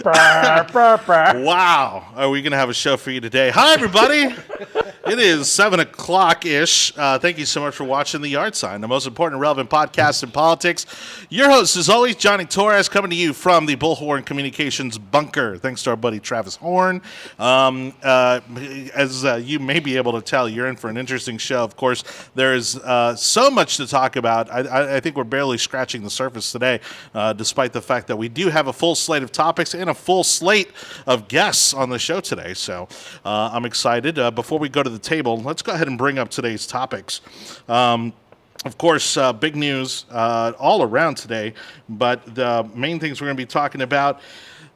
Wow. Are we going to have a show for you today? Hi, everybody. It is 7 o'clock-ish. Thank you so much for watching The Yard Sign, the most important and relevant podcast in politics. Your host, as always, Johnny Torres, coming to you from the Bullhorn Communications bunker. Thanks to our buddy Travis Horn. As you may be able to tell, you're in for an interesting show. Of course, there is so much to talk about. I think we're barely scratching the surface today, despite the fact that we do have a full slate of topics and a full slate of guests on the show today. So I'm excited. Before we go to the table, let's go ahead and bring up today's topics. Of course, big news all around today, but the main things we're going to be talking about: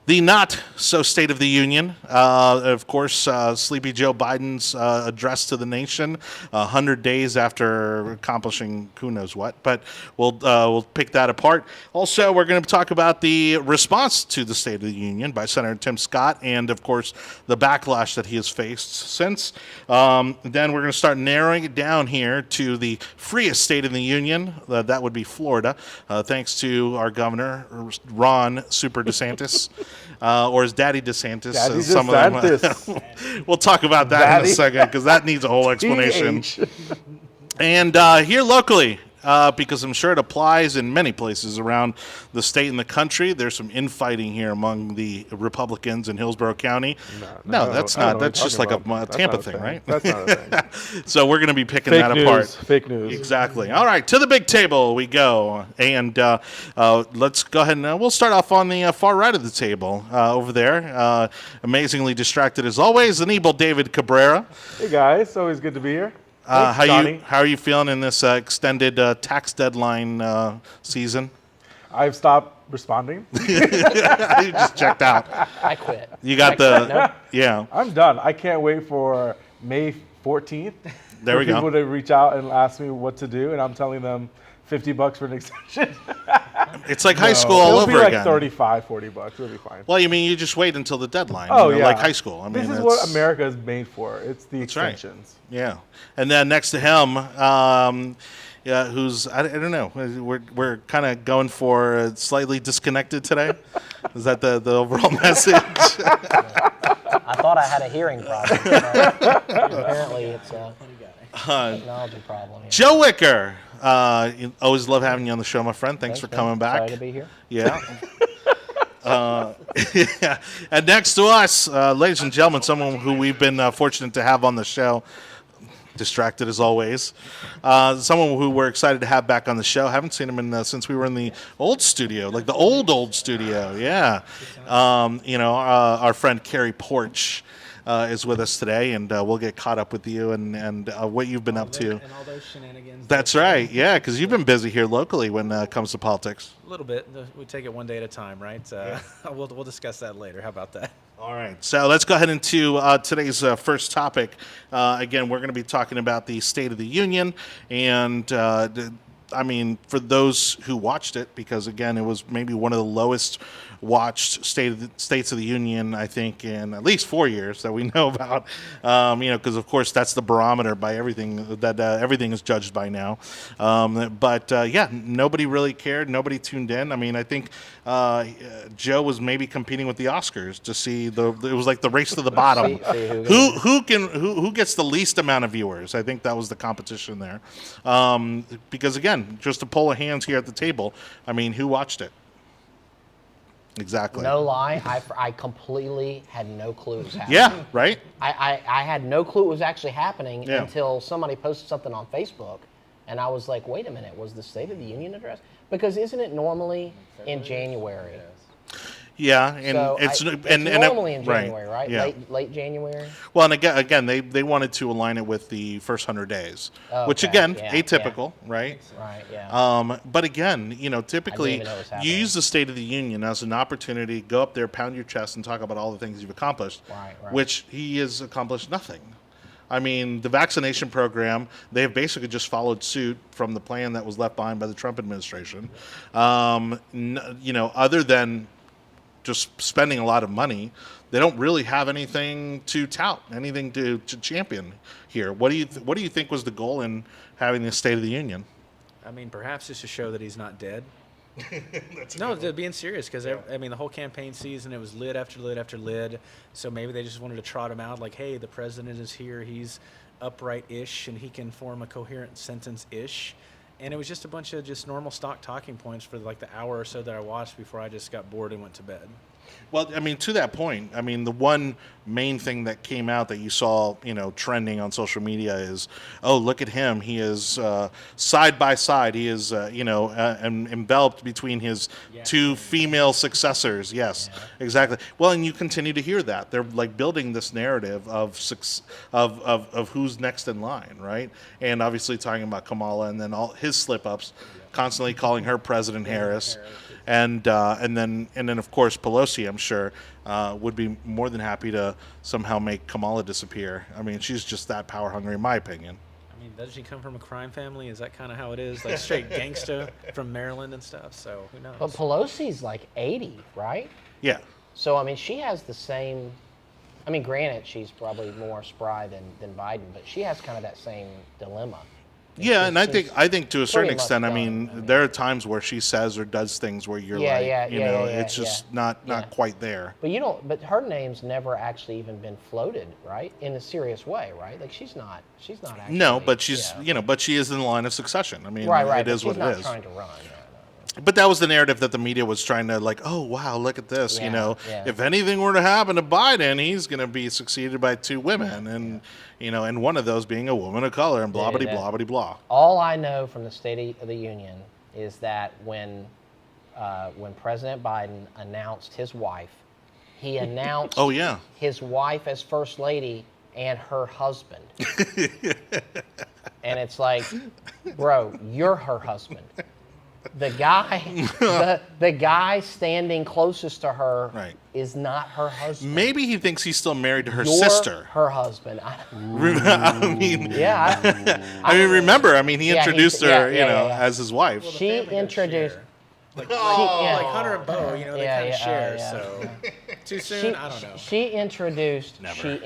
the not-so-State of the Union. Of course, Sleepy Joe Biden's address to the nation, 100 days after accomplishing who knows what. But we'll pick that apart. Also, we're going to talk about the response to the State of the Union by Senator Tim Scott and, of course, the backlash that he has faced since. Then we're going to start narrowing it down here to the freest state in the Union. That would be Florida, thanks to our governor, Ron Super DeSantis. Or his Daddy DeSantis. Daddy some DeSantis. Of them. We'll talk about that in a second because that needs a whole explanation. And here locally, because I'm sure it applies in many places around the state and the country, there's some infighting here among the Republicans in Hillsborough County. No, that's not. That's just like a Tampa thing, right? That's not a thing. So we're going to be picking that apart. Fake news. Exactly. All right, to the big table we go. And let's go ahead and we'll start off on the far right of the table over there. Amazingly distracted as always, Anibal David Cabrera. Hey, guys. Always good to be here. How are you feeling in this extended tax deadline season? I've stopped responding. You just checked out. I quit. You got yeah. I'm done. I can't wait for May 14th. There we go. People to reach out and ask me what to do, and I'm telling them $50 for an extension. It's like high school all over again. It'll be like $35, $40. It'll be fine. Well, you mean you just wait until the deadline? Oh, yeah. Like high school. I mean, this is what America is made for. It's the extensions. Right. Yeah. And then next to him, who's, I don't know, we're kind of going for slightly disconnected today. Is that the overall message? I thought I had a hearing problem. Apparently, it's a technology problem. Yeah. Joe Wicker. Always love having you on the show, my friend. Thanks for coming back. Excited to be here. Yeah. Yeah. And next to us, ladies and gentlemen, someone who we've been fortunate to have on the show, distracted as always, someone who we're excited to have back on the show. Haven't seen him since we were in the old studio, like the old studio. Yeah. Our friend Carrie Porch is with us today, and we'll get caught up with you and what you've been up to. And all those shenanigans. That's right, yeah, because you've been busy here locally when it comes to politics. A little bit. We take it one day at a time, right? We'll discuss that later. How about that? All right, so let's go ahead into today's first topic. Again, we're going to be talking about the State of the Union, and I mean, for those who watched it, because again, it was maybe one of the lowest watched States of the Union, I think, in at least 4 years that we know about. Because of course that's the barometer by everything that everything is judged by now. But nobody really cared. Nobody tuned in. I mean, I think Joe was maybe competing with the Oscars to see it was like the race to the bottom. Who gets the least amount of viewers? I think that was the competition there. Because again, just a poll of hands here at the table. I mean, who watched it? Exactly. No lie, I completely had no clue it was happening. Yeah, right? I had no clue it was actually happening until somebody posted something on Facebook, and I was like, wait a minute, was the State of the Union address? Because isn't it normally in January? Yeah, and so it's normally in January, right? Yeah. Late January. Well, and again, they wanted to align it with the first 100 days, which again, atypical, right? Right. Yeah. But again, typically you use the State of the Union as an opportunity to go up there, pound your chest, and talk about all the things you've accomplished. Right. Which he has accomplished nothing. I mean, the vaccination program, they have basically just followed suit from the plan that was left behind by the Trump administration. Other than just spending a lot of money, they don't really have anything to tout, anything to champion here. What do you think was the goal in having the State of the Union? I mean, perhaps just to show that he's not dead. No, they're being serious because I mean the whole campaign season it was lid after lid after lid. So maybe they just wanted to trot him out like, hey, the president is here. He's upright-ish and he can form a coherent sentence-ish. And it was just a bunch of just normal stock talking points for like the hour or so that I watched before I just got bored and went to bed. Well, I mean, to that point, I mean, the one main thing that came out that you saw, trending on social media is, oh, look at him. He is side by side. He is, enveloped between his two female successors. Yes, exactly. Well, and you continue to hear that. They're like building this narrative of who's next in line, right? And obviously talking about Kamala and then all his slip-ups, constantly calling her President Harris. And then of course Pelosi, I'm sure, would be more than happy to somehow make Kamala disappear. I mean, she's just that power hungry, in my opinion. I mean, does she come from a crime family? Is that kind of how it is? Like straight gangsta from Maryland and stuff. So who knows? But Pelosi's like 80, right? Yeah. So I mean, she has the same. I mean, granted, she's probably more spry than Biden, but she has kind of that same dilemma. Yeah, and I think to a certain extent, I done. mean, there are times where she says or does things where you're it's just not quite there. But but her name's never actually even been floated, right? In a serious way, right? Like she's not actually. No, but she's but she is in the line of succession. I mean, right. It is what it is. She's not trying to run. But that was the narrative that the media was trying to like, oh wow, look at this. Yeah. If anything were to happen to Biden, he's going to be succeeded by two women, and and one of those being a woman of color, and blah blah blah blah blah. All I know from the State of the Union is that when President Biden announced his wife, he announced his wife as First Lady and her husband. And it's like, bro, you're her husband. The guy, the guy standing closest to her is not her husband. Maybe he thinks he's still married to her You're sister. Her husband. I mean, yeah. remember? I mean, he introduced her, as his wife. Well, she introduced. Like Hunter and Bo, they kind of share. So too soon? I don't know. She introduced. Never.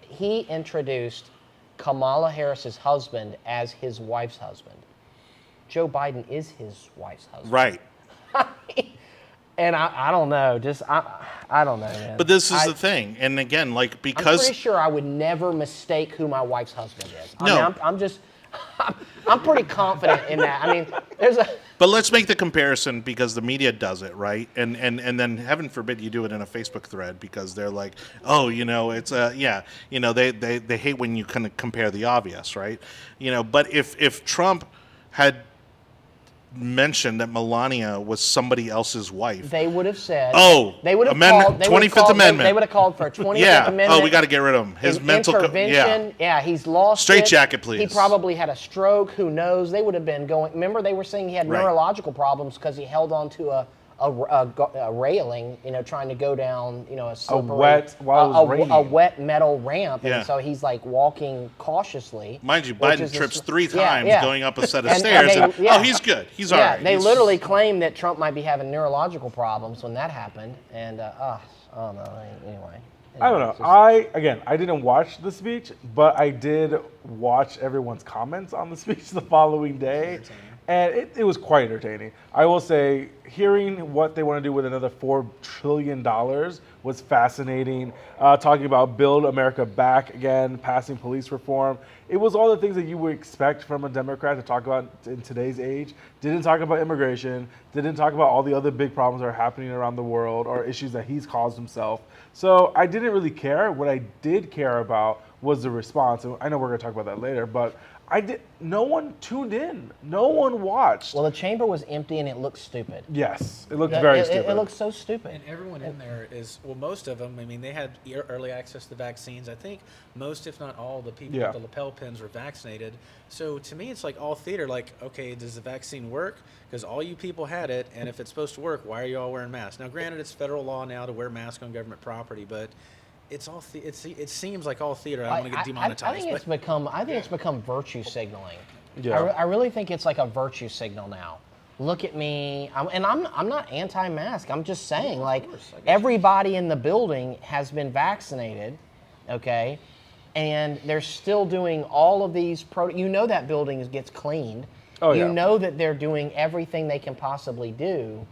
He introduced Kamala Harris's husband as his wife's husband. Joe Biden is his wife's husband. Right. And I don't know. I don't know, man. But this is the thing. And again, like, because... I'm pretty sure I would never mistake who my wife's husband is. No. I'm pretty confident in that. I mean, there's a... But let's make the comparison because the media does it, right? And then heaven forbid you do it in a Facebook thread because they're like, oh, it's they hate when you kind of compare the obvious, right? But if Trump had mentioned that Melania was somebody else's wife, they would have said, they would have called 25th Amendment. They would have called for a 25th Amendment. Oh, we got to get rid of him. His mental intervention. He's lost straitjacket, please. He probably had a stroke. Who knows? They would have been going. Remember, they were saying he had neurological problems because he held on to a railing, trying to go down, a slippery, a wet metal ramp, and so he's like walking cautiously. Mind you, Biden trips 3 times going up a set of stairs, he's good. He's all right. They literally claimed that Trump might be having neurological problems when that happened, and I don't know. Anyway. I don't know. I didn't watch the speech, but I did watch everyone's comments on the speech the following day. And it was quite entertaining. I will say, hearing what they want to do with another $4 trillion was fascinating. Talking about Build America Back again, passing police reform. It was all the things that you would expect from a Democrat to talk about in today's age. Didn't talk about immigration. Didn't talk about all the other big problems that are happening around the world or issues that he's caused himself. So I didn't really care. What I did care about was the response. And I know we're going to talk about that later, but no one tuned in. No one watched. Well, the chamber was empty and it looked stupid. Yes, it looked very stupid. It looked so stupid. And everyone in there is, most of them, I mean, they had early access to the vaccines. I think most, if not all, the people with the lapel pins were vaccinated. So to me, it's like all theater. Like, okay, does the vaccine work? Because all you people had it, and if it's supposed to work, why are you all wearing masks? Now, granted, it's federal law now to wear masks on government property, but it's all. It seems like all theater. I don't want to get demonetized. I think it's become virtue signaling. Yeah. I really think it's like a virtue signal now. Look at me, I'm not anti-mask. I'm just saying, everybody in the building has been vaccinated, okay, and they're still doing all of these that building gets cleaned. Oh, you yeah. know that they're doing everything they can possibly do.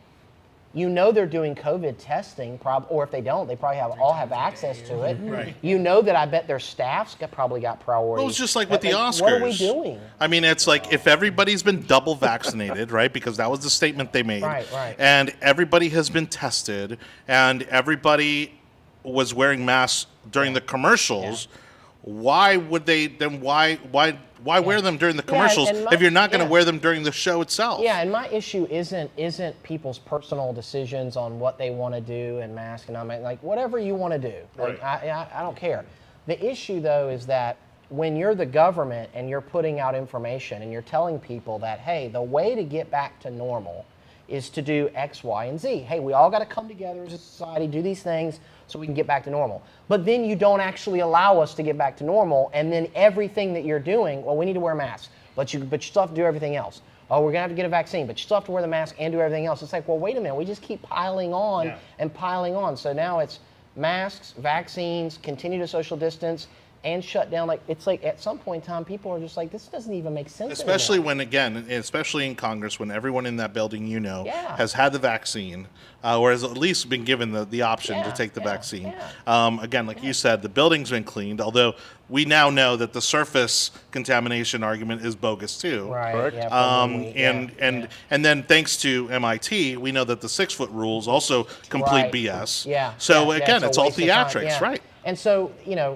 You know they're doing COVID testing, or if they don't, they probably all have access to it. Right. You know that I bet their staffs probably got priority. Well, it's just like with the Oscars. What are we doing? I mean, it's like if everybody's been double vaccinated, right? Because that was the statement they made. Right. And everybody has been tested, and everybody was wearing masks during the commercials. Why would they then? Why wear them during the commercials if you're not going to wear them during the show itself? Yeah, and my issue isn't people's personal decisions on what they want to do and mask and like whatever you want to do. Like, I don't care. The issue though is that when you're the government and you're putting out information and you're telling people that, hey, the way to get back to normal is to do X, Y, and Z. Hey, we all got to come together as a society, do these things so we can get back to normal. But then you don't actually allow us to get back to normal, and then everything that you're doing, well, we need to wear masks, but you still have to do everything else. Oh, we're going to have to get a vaccine, but you still have to wear the mask and do everything else. It's like, well, wait a minute, we just keep piling on and piling on. So now it's masks, vaccines, continue to social distance, and shut down. Like, it's like at some point in time, people are just like, this doesn't even make sense. Especially anymore. when, again, especially in Congress, when everyone in that building, has had the vaccine, or has at least been given the option to take the vaccine. Again, like you said, the building's been cleaned, although we now know that the surface contamination argument is bogus too. Right. And then thanks to MIT, we know that the 6-foot rule is also complete BS. Yeah. So again, it's all a waste of time. theatrics, right? And so,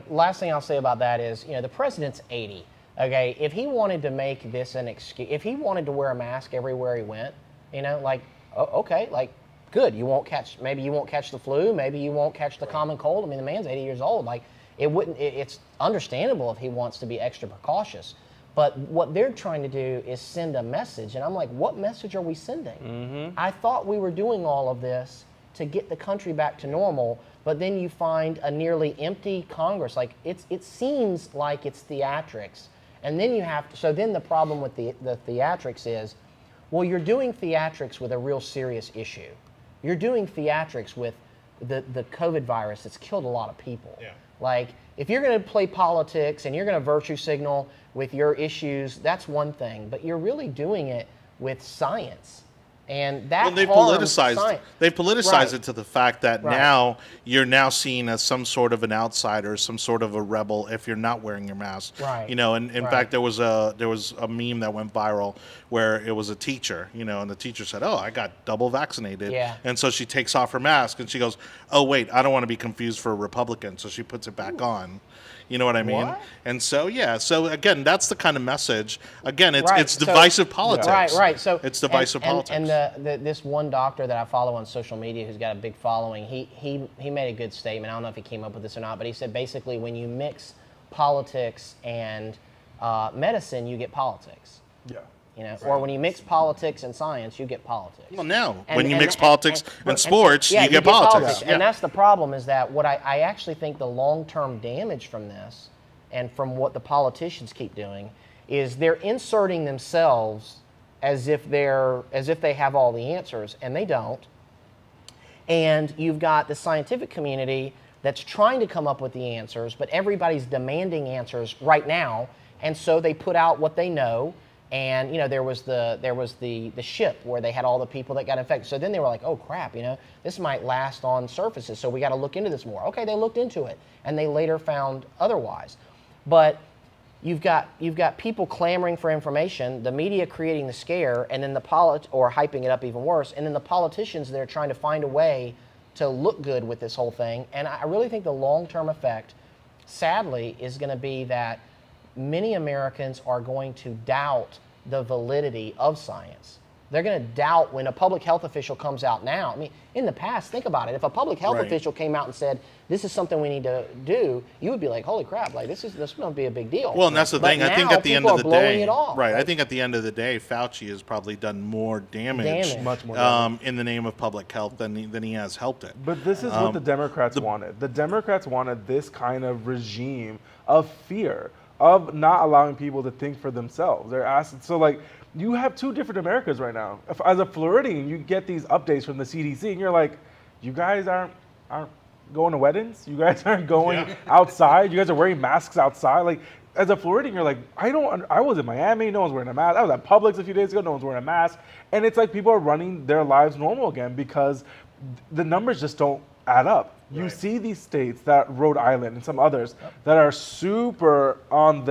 last thing I'll say about that is, the president's 80. Okay, if he wanted to make this an excuse, if he wanted to wear a mask everywhere he went, okay, like, good. Maybe you won't catch the flu. Maybe you won't catch the common cold. I mean, the man's 80 years old. Like, it's understandable if he wants to be extra precautious. But what they're trying to do is send a message. And I'm like, what message are we sending? Mm-hmm. I thought we were doing all of this to get the country back to normal, but then you find a nearly empty Congress. Like, it seems like it's theatrics. And then then the problem with the theatrics is, well, you're doing theatrics with a real serious issue. You're doing theatrics with the COVID virus that's killed a lot of people. Yeah. Like, if you're going to play politics and you're going to virtue signal with your issues, that's one thing. But you're really doing it with science. And that they've politicized it to the fact that now you're now seen as some sort of an outsider, some sort of a rebel if you're not wearing your mask. Right. And in fact there was a meme that went viral where it was a teacher, and the teacher said, "Oh, I got double vaccinated." Yeah. And so she takes off her mask and she goes, "Oh wait, I don't want to be confused for a Republican." So she puts it back on. You know what I mean? What? And so again, that's the kind of message. Again, it's divisive politics. Right. So it's divisive politics. And this one doctor that I follow on social media who's got a big following, he made a good statement. I don't know if he came up with this or not, but he said basically when you mix politics and medicine, you get politics. Yeah. Or when you mix politics and science, you get politics. Well, now, when you mix politics and sports, you get politics. Yeah. And that's the problem is that what I actually think the long-term damage from this and from what the politicians keep doing is they're inserting themselves as if they have all the answers, and they don't. And you've got the scientific community that's trying to come up with the answers, but everybody's demanding answers right now, and so they put out what they know. And there was the ship where they had all the people that got infected. So then they were like, oh crap, this might last on surfaces. So we got to look into this more. Okay, they looked into it, and they later found otherwise. But you've got people clamoring for information, the media creating the scare, and then or hyping it up even worse, and then the politicians that are trying to find a way to look good with this whole thing. And I really think the long-term effect, sadly, is going to be that many Americans are going to doubt the validity of science. They're going to doubt when a public health official comes out now. I mean, in the past, think about it. If a public health official came out and said, this is something we need to do, you would be like, holy crap, like this going to be a big deal. Well, and that's the thing. I think at the end of the day, right? I think at the end of the day, Fauci has probably done more damage, much more damage. In the name of public health than he has helped it. But this is what the Democrats wanted. The Democrats wanted this kind of regime of fear, of not allowing people to think for themselves. They're asked, so like, you have two different Americas right now. As a Floridian, you get these updates from the CDC, and you're like, you guys aren't going to weddings. You guys aren't going outside. You guys are wearing masks outside. Like, as a Floridian, you're like, I was in Miami. No one's wearing a mask. I was at Publix a few days ago. No one's wearing a mask. And it's like people are running their lives normal again because the numbers just don't add up. You see these states, that Rhode Island and some others, that are super on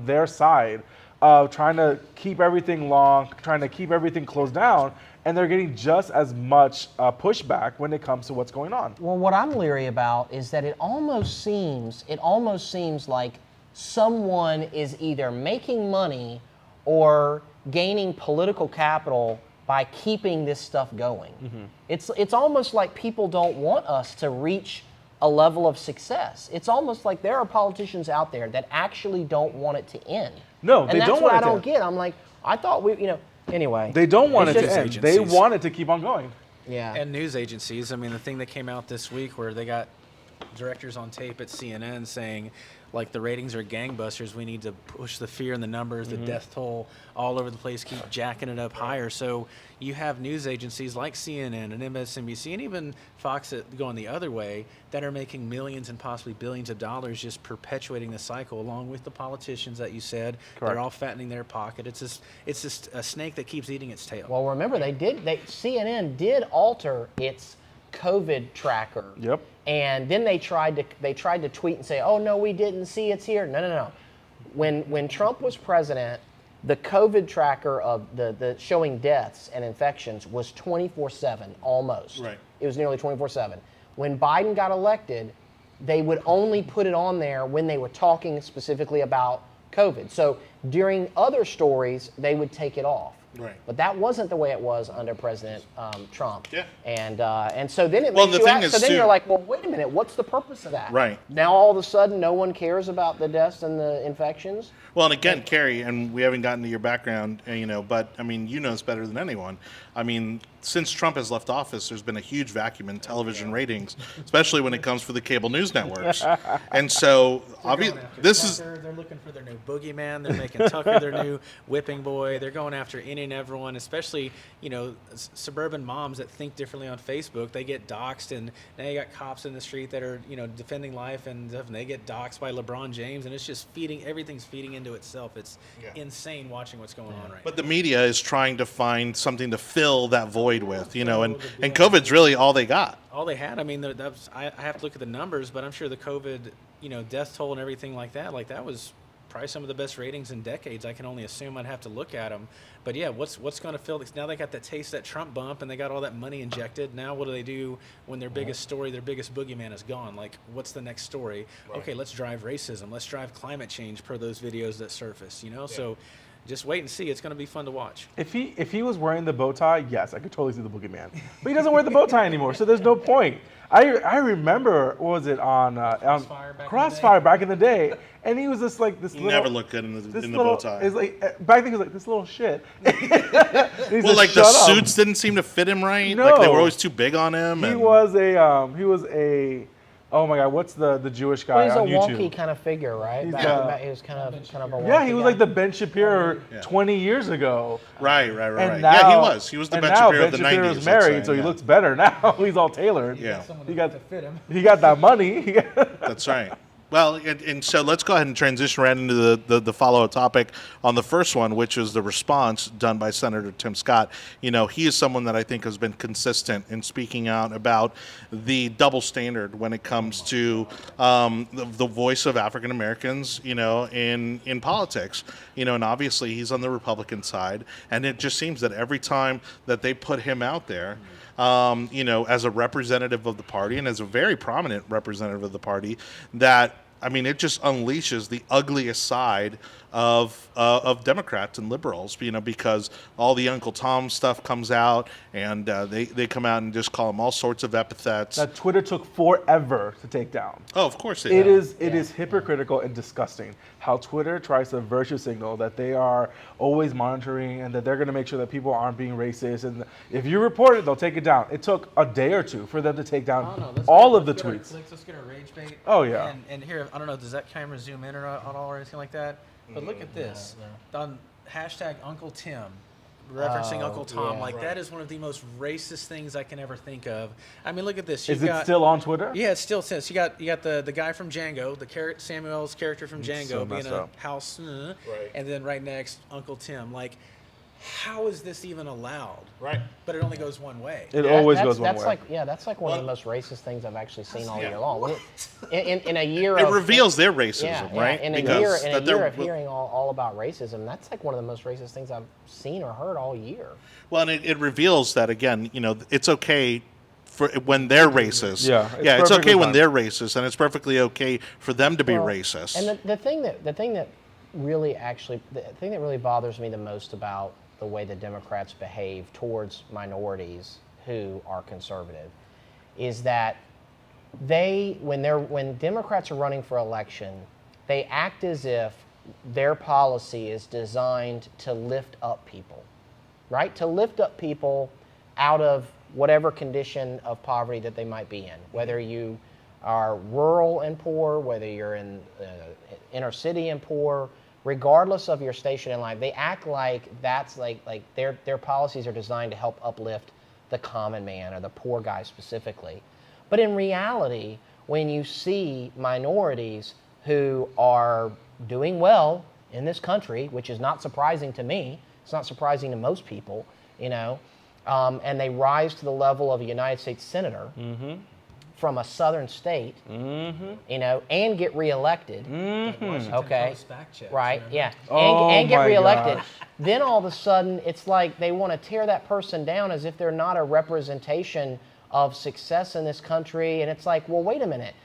their side of trying to keep everything long, trying to keep everything closed down, and they're getting just as much pushback when it comes to what's going on. Well, what I'm leery about is that it almost seems like someone is either making money or gaining political capital by keeping this stuff going. It's almost like people don't want us to reach a level of success. It's almost like there are politicians out there that actually don't want it to end. No, they don't want it to end. And that's what I don't get. I'm like, I thought anyway. They don't want it to end. agencies. They want it to keep on going. Yeah. And news agencies. I mean, the thing that came out this week where they got directors on tape at CNN saying, like, the ratings are gangbusters. We need to push the fear in the numbers, the death toll all over the place, keep jacking it up higher. So you have news agencies like CNN and MSNBC and even Fox going the other way that are making millions and possibly billions of dollars just perpetuating the cycle along with the politicians that you said. Correct. They're all fattening their pocket. It's just a snake that keeps eating its tail. Well, remember, CNN did alter its COVID tracker. Yep. And then they tried to tweet and say, "Oh no, we didn't see it's here." No. When Trump was president, the COVID tracker of the showing deaths and infections was 24/7 almost. Right. It was nearly 24/7. When Biden got elected, they would only put it on there when they were talking specifically about COVID. So during other stories, they would take it off. Right. But that wasn't the way it was under President Trump. Yeah. And so then it Well, makes the you thing ask, so is, then too- you're like, well, wait a minute, what's the purpose of that? Right. Now all of a sudden no one cares about the deaths and the infections? Well, and again, Carrie, and we haven't gotten to your background, but I mean, you know this better than anyone. I mean, since Trump has left office, there's been a huge vacuum in television ratings, especially when it comes for the cable news networks. And so, obviously, They're looking for their new boogeyman. They're making Tucker their new whipping boy. They're going after any and everyone, especially suburban moms that think differently on Facebook. They get doxxed, and now you got cops in the street that are defending life, and they get doxxed by LeBron James, and it's just everything's feeding into itself. It's insane watching what's going on right But now. the media is trying to find something to fill that void with, and COVID's really all they got. All they had, I mean, I have to look at the numbers, but I'm sure the COVID, death toll and everything like that was probably some of the best ratings in decades. I can only assume. I'd have to look at them. But yeah, what's going to fill this? Now they got that taste, that Trump bump, and they got all that money injected. Now what do they do when their biggest story, their biggest boogeyman is gone? Like, what's the next story? Right. Okay, let's drive racism. Let's drive climate change per those videos that surface, So just wait and see. It's going to be fun to watch. If he was wearing the bow tie, yes, I could totally see the boogeyman. But he doesn't wear the bow tie anymore, so there's no point. I remember, what was it, on Crossfire back in the day, and he was just like this little... Never looked good in the bow tie. It's like, back then he was like, this little shit. Well, like the suits didn't seem to fit him right. No. Like they were always too big on him. He was a oh my God, what's the Jewish guy on YouTube? He's a wonky kind of figure, right? He was kind of a wonky Yeah, he was guy. like the Ben Shapiro 20 years ago. Right. And Yeah, now, he was. He was the Ben Shapiro of the 90s. Ben Shapiro's married, so he looks better now. He's all tailored. Yeah. He got that money. That's right. Well, and so let's go ahead and transition right into the follow-up topic on the first one, which is the response done by Senator Tim Scott. He is someone that I think has been consistent in speaking out about the double standard when it comes to the voice of African Americans, in politics. And obviously he's on the Republican side, and it just seems that every time that they put him out there, as a representative of the party and as a very prominent representative of the party, that it just unleashes the ugliest side of Democrats and liberals, because all the Uncle Tom stuff comes out, and they come out and just call him all sorts of epithets. That Twitter took forever to take down. Oh, of course it is. It is hypocritical and disgusting how Twitter tries to virtue signal that they are always monitoring and that they're going to make sure that people aren't being racist. And if you report it, they'll take it down. It took a day or two for them to take down all of the tweets. Let's get a rage bait. Oh, yeah. And here, I don't know, does that camera zoom in or at all or anything like that? But look at this. On hashtag Uncle Tim, referencing Uncle Tom. yeah. Like that is one of the most racist things I can ever think of. I mean, look at this. Is it still on Twitter? Yeah, it still says you got the guy from Django, Samuel's character from Django, so being messed a up. house, Right. and then right next Uncle Tim. Like, how is this even allowed? Right. But it only goes one way. It always that's, goes one that's way. That's like one of the most racist things I've actually seen all Yeah. year long. In a year It of reveals their racism, right? In a year of hearing all about racism, that's like one of the most racist things I've seen or heard all year. Well, and it reveals that again. It's okay for when they're racist. Yeah, It's okay perfectly when fine. they're racist, and it's perfectly okay for them to be Well, racist. And the thing that really bothers me the most about the way the Democrats behave towards minorities who are conservative is that when Democrats are running for election, they act as if their policy is designed to lift up people, right? To lift up people out of whatever condition of poverty that they might be in, whether you are rural and poor, whether you're in inner city and poor, regardless of your station in life, they act like that's like their policies are designed to help uplift the common man or the poor guy specifically. But in reality, when you see minorities who are doing well in this country, which is not surprising to me, it's not surprising to most people, and they rise to the level of a United States senator from a southern state, and get reelected. Washington Okay. Post fact checks, Right, remember? yeah. Oh And get my reelected. gosh. Then all of a sudden, it's like they want to tear that person down as if they're not a representation of success in this country. And it's like, well, wait a minute.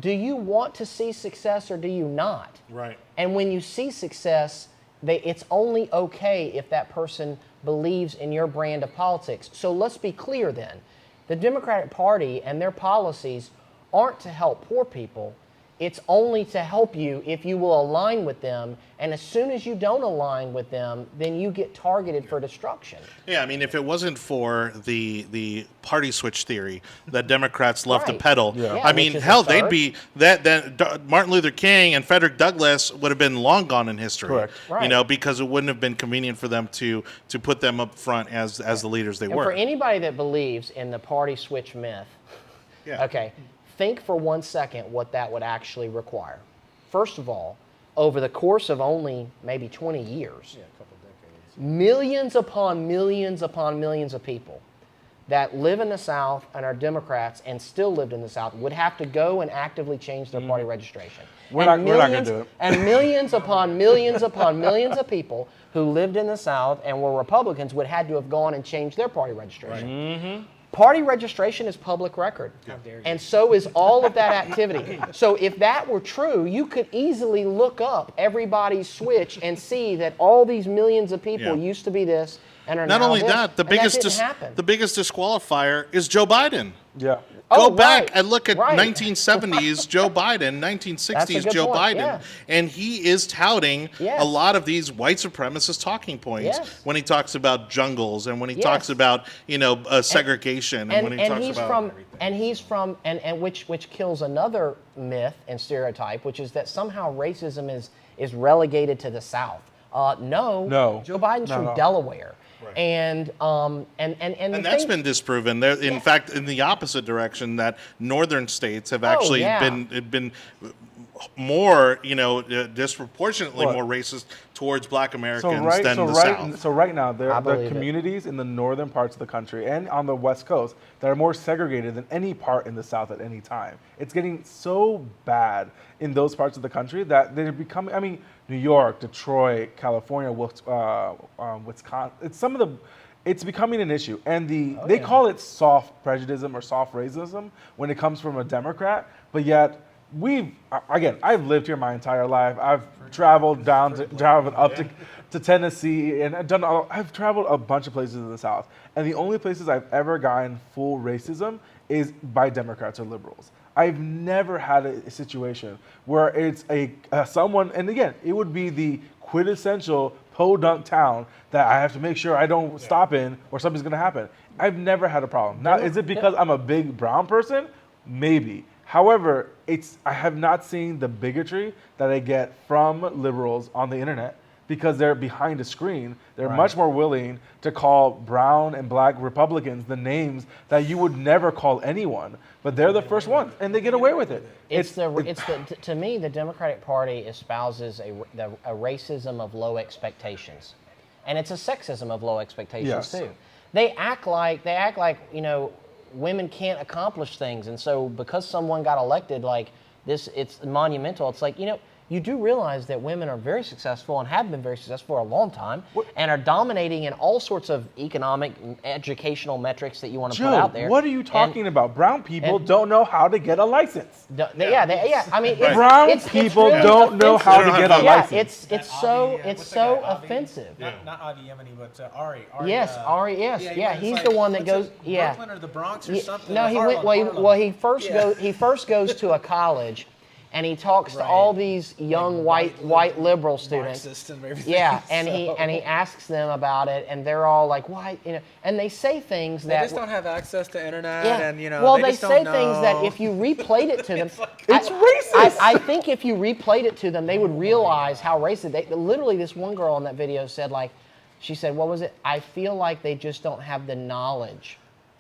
Do you want to see success or do you not? Right. And when you see success, it's only okay if that person believes in your brand of politics. So let's be clear then. The Democratic Party and their policies aren't to help poor people. It's only to help you if you will align with them. And as soon as you don't align with them, then you get targeted for destruction. Yeah, I mean, if it wasn't for the party switch theory that Democrats love to Right. peddle, Yeah, I mean, which is hell, absurd. they'd be Martin Luther King and Frederick Douglass would have been long gone in history. Correct. Right. Because it wouldn't have been convenient for them to put them up front as the leaders they And were. for anybody that believes in the party switch myth, Yeah. okay, think for 1 second what that would actually require. First of all, over the course of only maybe 20 years, A couple decades. millions upon millions upon millions of people that live in the South and are Democrats and still lived in the South would have to go and actively change their party registration. We're And not going to do it. And millions upon millions upon millions of people who lived in the South and were Republicans would have to have gone and changed their party registration. Party registration is public record. How dare you. And so is all of that activity. So if that were true, you could easily look up everybody's switch and see that all these millions of people Yeah. used to be this and are Not now only this. that, the And biggest didn't happen. the biggest disqualifier is Joe Biden. Yeah. Oh, Go back right, and look at right. 1970s Joe Biden, 1960s good Joe point, Biden, yeah. and he is touting Yes. a lot of these white supremacist talking points Yes. when he talks about jungles and when he Yes. talks about segregation and, when he talks and which kills another myth and stereotype, which is that somehow racism is relegated to the South. No. Joe Biden's No, from no. Delaware. Right. And And that's been disproven. There, in fact, in the opposite direction, that northern states have actually yeah. been more, disproportionately What? more racist towards Black Americans than the South. So right now, there I are believe it. communities in the northern parts of the country and on the West Coast that are more segregated than any part in the South at any time. It's getting so bad in those parts of the country that they're becoming. I mean, New York, Detroit, California, Wisconsin. It's becoming an issue, and they call it soft prejudice or soft racism when it comes from a Democrat, but yet. I've lived here my entire life. I've traveled up to Tennessee, and I've traveled a bunch of places in the South. And the only places I've ever gotten full racism is by Democrats or liberals. I've never had a situation where it's someone, and again, it would be the quintessential podunk town that I have to make sure I don't stop in or something's going to happen. I've never had a problem. Now, is it because I'm a big brown person? Maybe. However, I have not seen the bigotry that I get from liberals on the internet because they're behind a screen. They're much more willing to call brown and black Republicans the names that you would never call anyone. But they're the first ones, and they get away with it. To me, the Democratic Party espouses a racism of low expectations, and it's a sexism of low expectations too. They act like women can't accomplish things, and so because someone got elected like this, it's monumental. It's like, you do realize that women are very successful and have been very successful for a long time and are dominating in all sorts of economic, educational metrics that you want to put out there. What are you talking about? Brown people don't know how to get a license. I mean, brown people really don't know how to get a license. It's so offensive. Not Avi Yemeni, but Ari. Yes, Ari. Yes, he's the one that goes. Brooklyn or the Bronx or something. No, he went. He first goes to a college. And he talks to all these young white liberal students. And he asks them about it, and they're all like, "Why?" And they say things that they just don't have access to internet, and Well, they say things that if you replayed it to them, it's racist. I think if you replayed it to them, they would realize how racist. Literally, this one girl in that video said, she said, "What was it? I feel like they just don't have the knowledge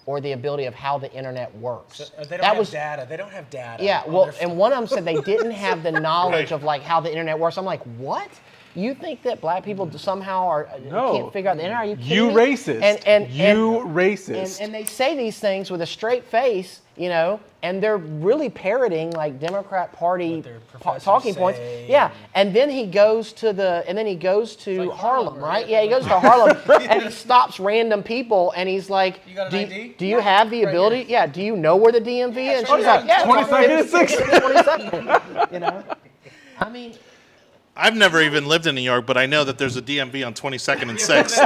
or the ability of how the internet works." So they don't have data. They don't have data. Yeah, well, and one of them said they didn't have the knowledge of how the internet works. I'm like, what? You think that black people somehow can't figure out the internet? Are you kidding me? Racist. Racist. And they say these things with a straight face, and they're really parroting Democrat Party talking points. Yeah, and then he goes to Harlem, right? Yeah, he goes to Harlem and he stops random people and he's like, "You got an ID? Do you have the ability? Here. Yeah, do you know where the DMV is?" And she's like, "Yeah, 20 seconds." I mean. I've never even lived in New York, but I know that there's a DMV on 22nd and 6th.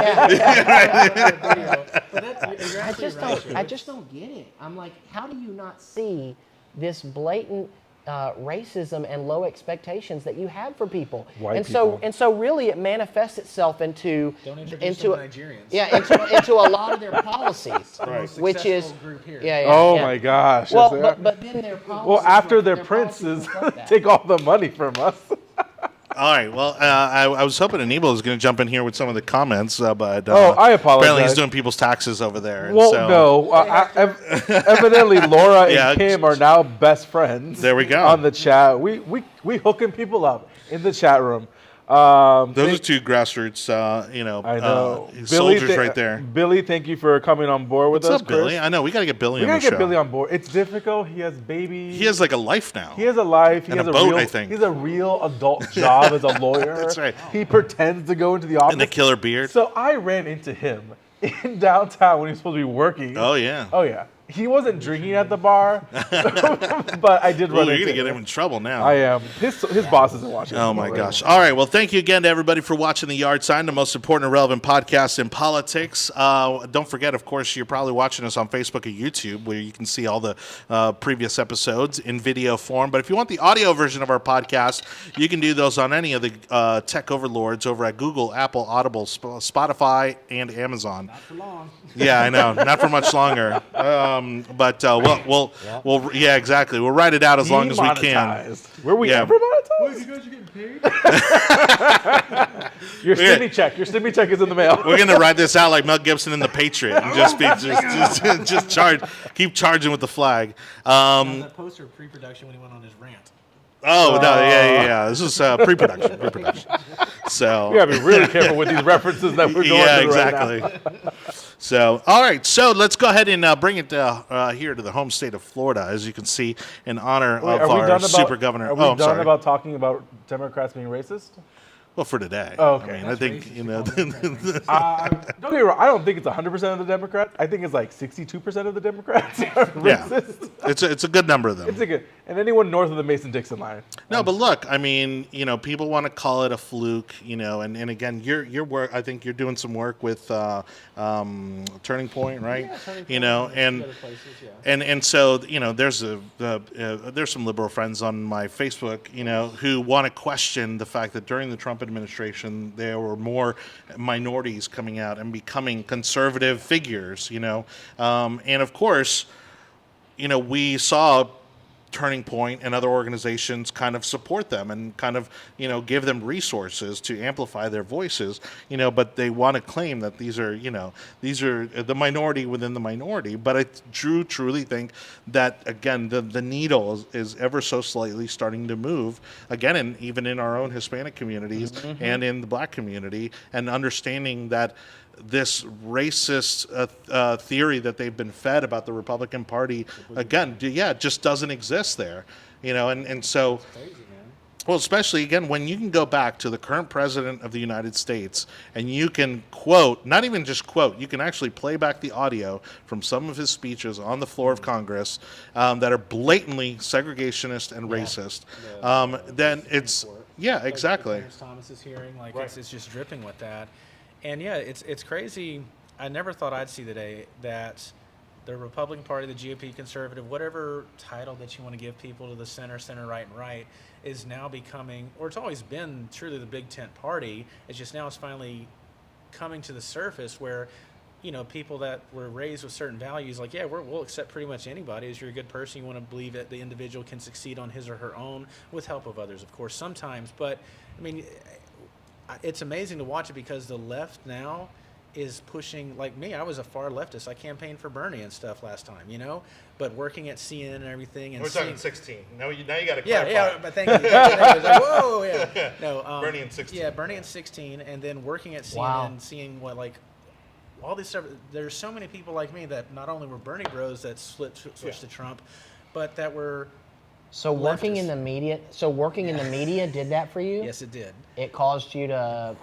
I just don't get it. I'm like, how do you not see this blatant racism and low expectations that you have for people? And so really it manifests itself into Nigerians. Yeah, into a lot of their policies, which is my gosh. Well, but then their policies. Well, after their princes take all the money from us. All right. Well, I was hoping Anibal was going to jump in here with some of the comments, but I apologize. Apparently, he's doing people's taxes over there. Evidently, Laura and Kim are now best friends. There we go on the chat. We hooking people up in the chat room. Those are two grassroots, I know. soldiers right there. Billy, thank you for coming on board with us. What's up, Billy? I know we got to get Billy on the show. We got to get Billy on board. It's difficult. He has babies. He has a life now. He has a life. He and has a boat, I think. He has a real adult job as a lawyer. That's right. He pretends to go into the office. And the killer beard. So I ran into him in downtown when he was supposed to be working. Oh, yeah. Oh, yeah. He wasn't drinking at the bar, but I did run into him. You're going to get him in trouble now. I am. His boss isn't watching. Oh, my gosh. All right. Well, thank you again to everybody for watching The Yard Sign, the most important and relevant podcast in politics. Don't forget, of course, you're probably watching us on Facebook or YouTube, where you can see all the previous episodes in video form. But if you want the audio version of our podcast, you can do those on any of the tech overlords over at Google, Apple, Audible, Spotify, and Amazon. Not for long. Yeah, I know. Not for much longer. But we'll exactly. We'll write it out as long as we can. Were we ever monetized? Wait, you guys are getting paid? Your stimmy check is in the mail. We're gonna write this out like Mel Gibson in The Patriot and just keep charging with the flag. That poster of pre-production when he went on his rant. Oh no, yeah. This is pre-production. So we gotta be really careful with these references that we're going to exactly. Right now. So, all right. So let's go ahead and bring it here to the home state of Florida, as you can see, in honor of our super governor. Are we done about talking about Democrats being racist? Well, for today. Oh, okay. I mean, I think, don't get me wrong. I don't think it's 100% of the Democrats. I think it's like 62% of the Democrats are racist. It's a good number of them. It's a good, and anyone north of the Mason-Dixon line. No, but look, I mean, people want to call it a fluke, and again, your work. I think you're doing some work with Turning Point, right? Yeah, Turning Point and other places, and so there's some liberal friends on my Facebook, who want to question the fact that during the Trump administration there were more minorities coming out and becoming conservative figures, and of course, we saw Turning Point and other organizations kind of support them and kind of, give them resources to amplify their voices, but they want to claim that these are the minority within the minority. But I truly think that, again, the needle is ever so slightly starting to move, again, and even in our own Hispanic communities and in the Black community, and understanding that this racist theory that they've been fed about the Republican Party, again, just doesn't exist there, and so, well, especially, again, when you can go back to the current president of the United States and you can quote, not even just quote, you can actually play back the audio from some of his speeches on the floor of Congress that are blatantly segregationist and racist, then it's, exactly. Clarence Thomas's hearing, it's just dripping with that. And it's crazy. I never thought I'd see the day that the Republican Party, the GOP, conservative, whatever title that you want to give people to the center, right, and right, is now becoming, or it's always been truly the big tent party. It's just now it's finally coming to the surface where, people that were raised with certain values, we'll accept pretty much anybody. As you're a good person, you want to believe that the individual can succeed on his or her own with help of others, of course, sometimes. But, I mean, it's amazing to watch it because the left now is pushing, like me, I was a far leftist. I campaigned for Bernie and stuff last time, but working at CNN and everything. And we're talking 16. Now you got to clarify. Yeah, but thank you. Like, whoa, yeah. No, Bernie in 16. Yeah, Bernie in 16, and then working at CNN, seeing what, all this stuff. There's so many people like me that not only were Bernie bros that switched to Trump, but that were So working in the media, did that for you? Yes, it did. It caused you to.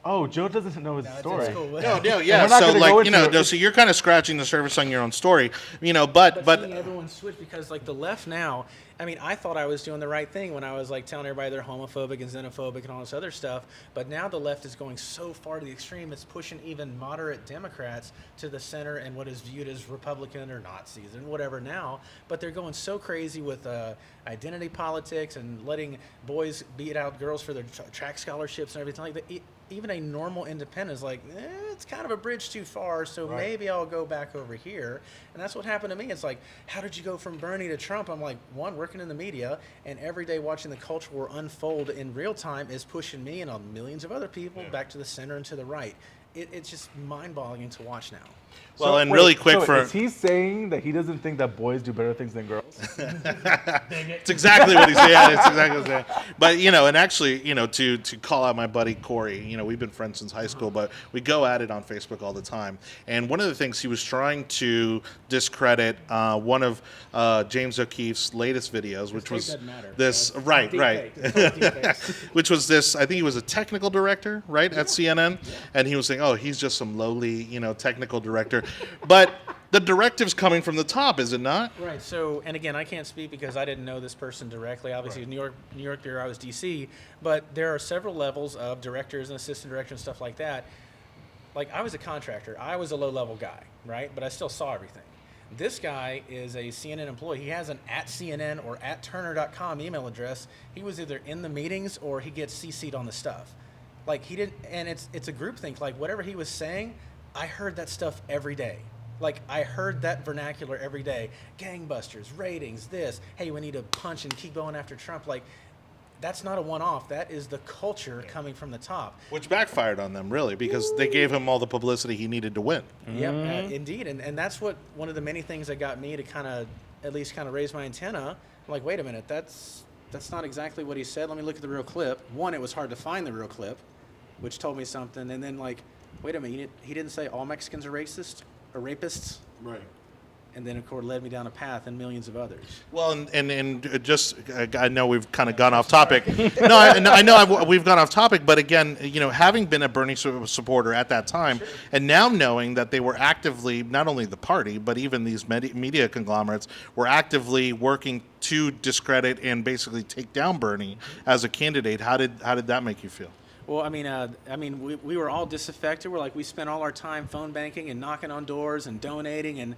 Oh, Joe doesn't know his story. No, yeah. So so you're kind of scratching the surface on your own story, but seeing everyone switch because the left now. I mean, I thought I was doing the right thing when I was telling everybody they're homophobic and xenophobic and all this other stuff. But now the left is going so far to the extreme, it's pushing even moderate Democrats to the center and what is viewed as Republican or Nazis and whatever now. But they're going so crazy with identity politics and letting boys beat out girls for their track scholarships and everything like that. Even a normal independent is it's kind of a bridge too far, so maybe I'll go back over here. And that's what happened to me. It's how did you go from Bernie to Trump? I'm one, working in the media, and every day watching the culture war unfold in real time is pushing me and millions of other people back to the center and to the right. It's just mind-boggling to watch now. Well, really quick is he saying that he doesn't think that boys do better things than girls? It's exactly what he's saying. Yeah, it's exactly what he's saying. But, and actually, to call out my buddy Corey, we've been friends since high school, but we go at it on Facebook all the time. And one of the things he was trying to discredit one of James O'Keefe's latest videos, which was this, right, which was this, I think he was a technical director, right, at CNN. And he was saying, oh, he's just some lowly, technical director. But the directive's coming from the top, is it not? Right. So, and again, I can't speak because I didn't know this person directly. Obviously, New York Bureau, I was DC. But there are several levels of directors and assistant directors and stuff like that. I was a contractor. I was a low-level guy, right? But I still saw everything. This guy is a CNN employee. He has an @CNN or @Turner.com email address. He was either in the meetings or he gets CC'd on the stuff. He didn't, and it's a group thing. Whatever he was saying, I heard that stuff every day. I heard that vernacular every day. Gangbusters, ratings, this. Hey, we need to punch and keep going after Trump. That's not a one-off. That is the culture coming from the top. Which backfired on them, really, because they gave him all the publicity he needed to win. Yep, indeed. And that's one of the many things that got me to at least raise my antenna. I'm wait a minute, that's not exactly what he said. Let me look at the real clip. One, it was hard to find the real clip, which told me something. And then wait a minute, he didn't say all Mexicans are racist or rapists. Right. And then, of course, led me down a path and millions of others. Well, and just, I know we've kind of gone off topic. No, I know we've gone off topic, but again, having been a Bernie supporter at that time, and now knowing that they were actively, not only the party, but even these media conglomerates were actively working to discredit and basically take down Bernie as a candidate, how did that make you feel? Well, we were all disaffected. We spent all our time phone banking and knocking on doors and donating. And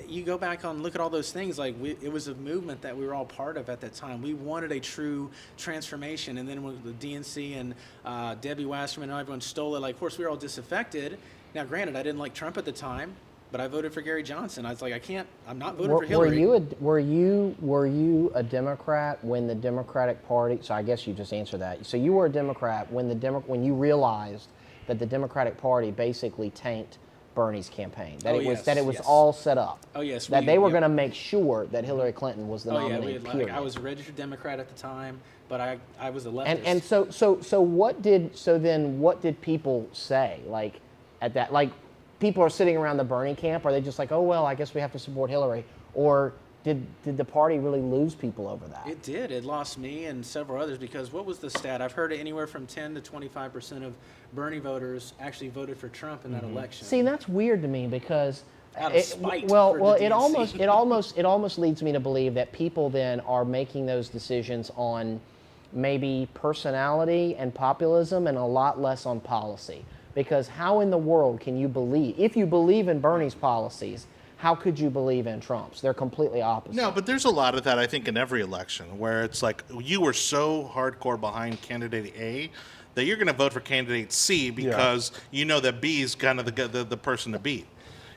you go back and look at all those things. It was a movement that we were all part of at that time. We wanted a true transformation. And then with the DNC and Debbie Wasserman and everyone stole it. Of course, we were all disaffected. Now, granted, I didn't like Trump at the time. but I voted for Gary Johnson. I was like, I'm not voting for Hillary. Were you a Democrat when the Democratic Party? So I guess you just answered that. So you were a Democrat when when you realized that the Democratic Party basically tanked Bernie's campaign. That it was all set up. Oh yes. That they were going to make sure that Hillary Clinton was the nominee. I was a registered Democrat at the time, but I was a leftist. And so then what did people say like at that? Like people are sitting around the Bernie camp. Are they just like, oh well, I guess we have to support Hillary, or did the party really lose people over that? It did. It lost me and several others because what was the stat? I've heard anywhere from 10 to 25% of Bernie voters actually voted for Trump in that election. See, that's weird to me because out of spite. It almost leads me to believe that people then are making those decisions on maybe personality and populism and a lot less on policy. Because how in the world can you believe, if you believe in Bernie's policies, how could you believe in Trump's? They're completely opposite. No, but there's a lot of that, I think, in every election, where it's like you were so hardcore behind candidate A that you're going to vote for candidate C because you know that B is kind of the person to beat.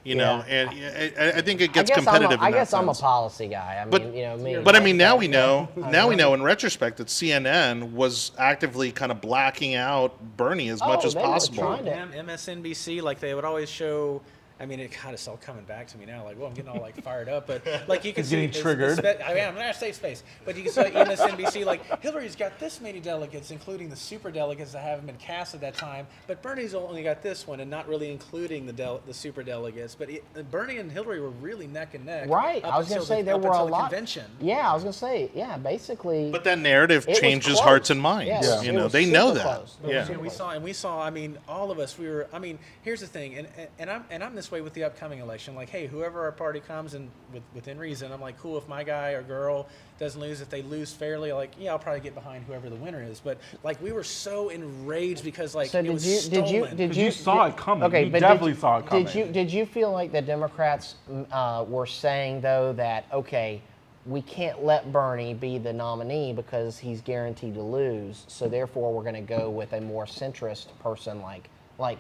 You know, and I think it gets competitive. I guess I'm a policy guy. But I mean, now we know. Now we know in retrospect that CNN was actively kind of blacking out Bernie as much as possible. MSNBC, like they would always show. I mean, it's all coming back to me now. Like, well, I'm getting all like fired up, but like you can see, getting triggered. I mean, I'm not a safe space, but you can see like, MSNBC, like Hillary's got this many delegates, including the super delegates that haven't been cast at that time, but Bernie's only got this one, and not really including the super delegates. But Bernie and Hillary were really neck and neck. Right. I was going to say there were a lot. Convention. Yeah, I was going to say basically. But that narrative changes hearts and minds. Yeah, you know, they know that. Close. Yeah. We saw. I mean, all of us. I mean, here's the thing, and I'm this way with the upcoming election. Like, hey, whoever our party comes and within reason, I'm like, cool. If my guy or girl doesn't lose, if they lose fairly, like, yeah, I'll probably get behind whoever the winner is. But like, we were so enraged because like it was stolen. You saw it coming. Okay, you but definitely saw it coming. Did you feel like the Democrats were saying though that okay, we can't let Bernie be the nominee because he's guaranteed to lose, so therefore we're going to go with a more centrist person like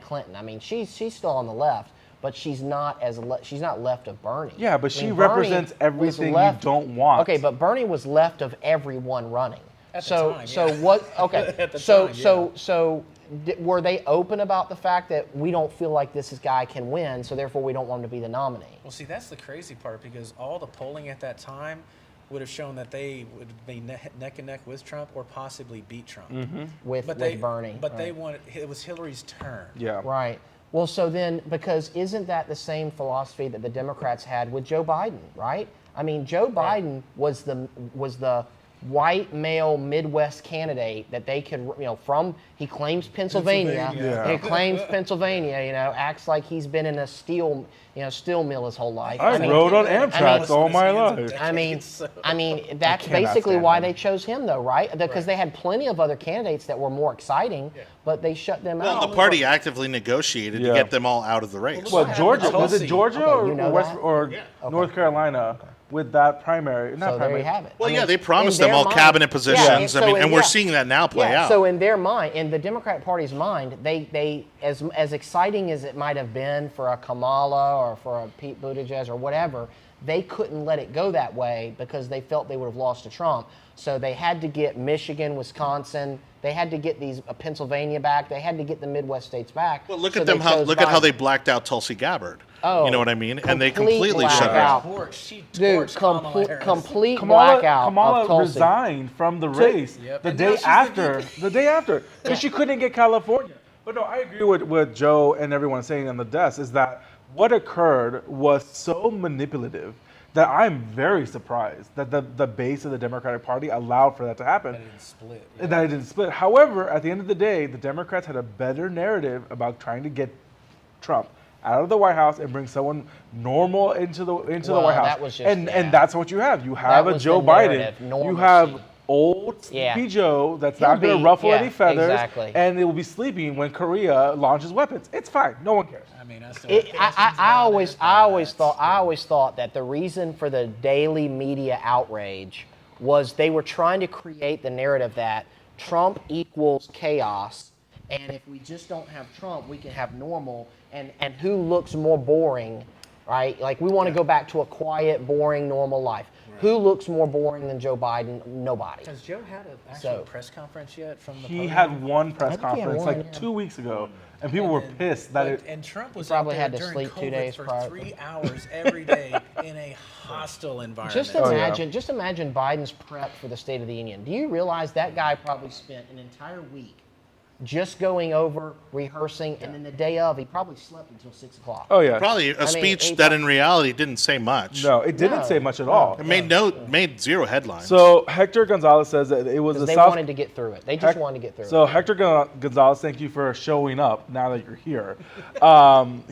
Clinton? I mean, she's still on the left, but she's not left of Bernie. Yeah, but she represents everything you don't want. Okay, but Bernie was left of everyone running. At the time, so yeah. what? Okay, At the time, so were they open about the fact that we don't feel like this guy can win, so therefore we don't want him to be the nominee? Well, see, that's the crazy part because all the polling at that time would have shown that they would be neck and neck with Trump or possibly beat Trump. With Bernie. But they wanted, it was Hillary's turn. Yeah. Right. Well, so then, because isn't that the same philosophy that the Democrats had with Joe Biden, right? I mean, Joe Biden was the white male Midwest candidate that they could, he claims Pennsylvania. Yeah. He claims Pennsylvania, acts like he's been in a steel mill his whole life. I rode on Amtrak all my life. I mean, that's basically why they chose him, though, right? Because they had plenty of other candidates that were more exciting, but they shut them out. Well, the party actively negotiated to get them all out of the race. Well, Georgia, was it Georgia or that? North Carolina with that primary? Not So primary. there we have it. Well, I mean, they promised in them all their cabinet mind- positions. Yeah, and we're seeing that now play out. So in their mind, in the Democratic Party's mind, they as exciting as it might have been for a Kamala or for a Pete Buttigieg or whatever, they couldn't let it go that way because they felt they would have lost to Trump. So they had to get Michigan, Wisconsin. They had to get these Pennsylvania back. They had to get the Midwest states back. Well, look So at them. they chose Look at how Biden. they blacked out Tulsi Gabbard. Oh, you know what I mean? And they complete completely shut her blackout. out. She Dude, torched Kamala Harris. complete blackout of Kamala Tulsi. resigned from the race Yep. the And now day she's the after. VP. The day after, because she couldn't get California. But no, I agree with what Joe and everyone saying on the desk is that what occurred was so manipulative that I'm very surprised that the base of the Democratic Party allowed for that to happen. That it didn't split. And that it didn't split. However, at the end of the day, the Democrats had a better narrative about trying to get Trump out of the White House and bring someone normal into the White House. That was just, and that's what you have. You have That a was Joe the Biden. narrative, You normalcy. have old Yeah. Sleepy Joe that's He'll not going be- to ruffle yeah, any feathers, exactly. and they will be sleeping when Korea launches weapons. It's fine. No one cares. I mean, I always thought that the reason for the daily media outrage was they were trying to create the narrative that Trump equals chaos, and if we just don't have Trump, we can have normal. And who looks more boring right? Like we want to go back to a quiet, boring, normal life. Right. Who looks more boring than Joe Biden? Nobody. Has Joe had an actual press conference yet from the He podium? had one press conference like 2 weeks ago, and people were pissed that and Trump was probably out there had to during sleep COVID 2 days for prior. 3 hours every day in a hostile environment. Just imagine Biden's prep for the State of the Union. Do you realize that guy probably spent an entire week just going over, rehearsing, and then the day of, he probably slept until 6 o'clock. Oh yeah, probably a speech that in reality didn't say much. No, it didn't say much at all. It made zero headlines. So Hector Gonzalez says that it was they wanted to get through it. They just wanted to get through it. So Hector Gonzalez, thank you for showing up now that you're here.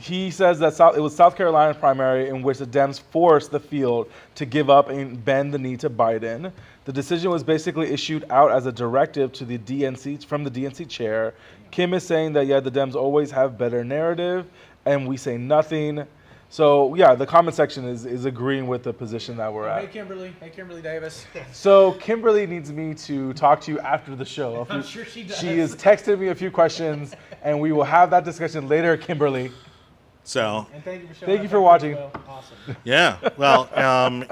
He says that it was South Carolina primary in which the Dems forced the field to give up and bend the knee to Biden. The decision was basically issued out as a directive to the DNC from the DNC chair. Kim is saying that the Dems always have better narrative, and we say nothing. So the comment section is agreeing with the position that we're at. Hey Kimberly Davis. So Kimberly needs me to talk to you after the show. I'm sure she does. She has texted me a few questions, and we will have that discussion later, Kimberly. So and thank you for, thank you for watching. Awesome. Yeah, well,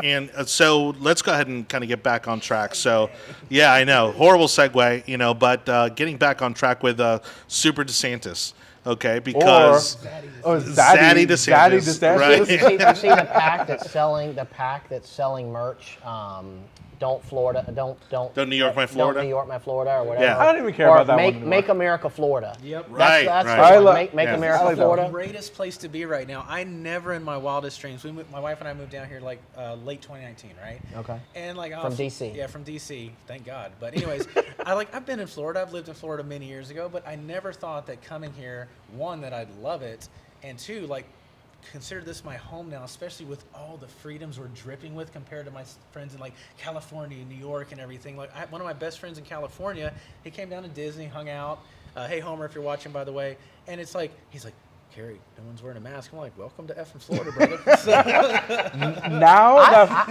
and so let's go ahead and kind of get back on track. So, yeah, I know, horrible segue, but getting back on track with Super DeSantis, okay, because Zaddy DeSantis. right? You see the pack that's selling merch. Don't New York my Florida. Don't New York my Florida or whatever. Yeah, I don't even care about that one. Make America Florida. Yep. Right. Make America Florida. The greatest place to be right now. I never in my wildest dreams. My wife and I moved down here like late 2019, right? Okay. And like from DC. Yeah, from DC. Thank God. But anyways, I've been in Florida. I've lived in Florida many years ago, but I never thought that coming here, one, that I'd love it, and two, like, consider this my home now, especially with all the freedoms we're dripping with compared to my friends in like California, New York, and everything. Like one of my best friends in California, he came down to Disney, hung out. Hey Homer, if you're watching, by the way. And it's like he's like, Carrie, no one's wearing a mask. I'm like, welcome to effing Florida, brother.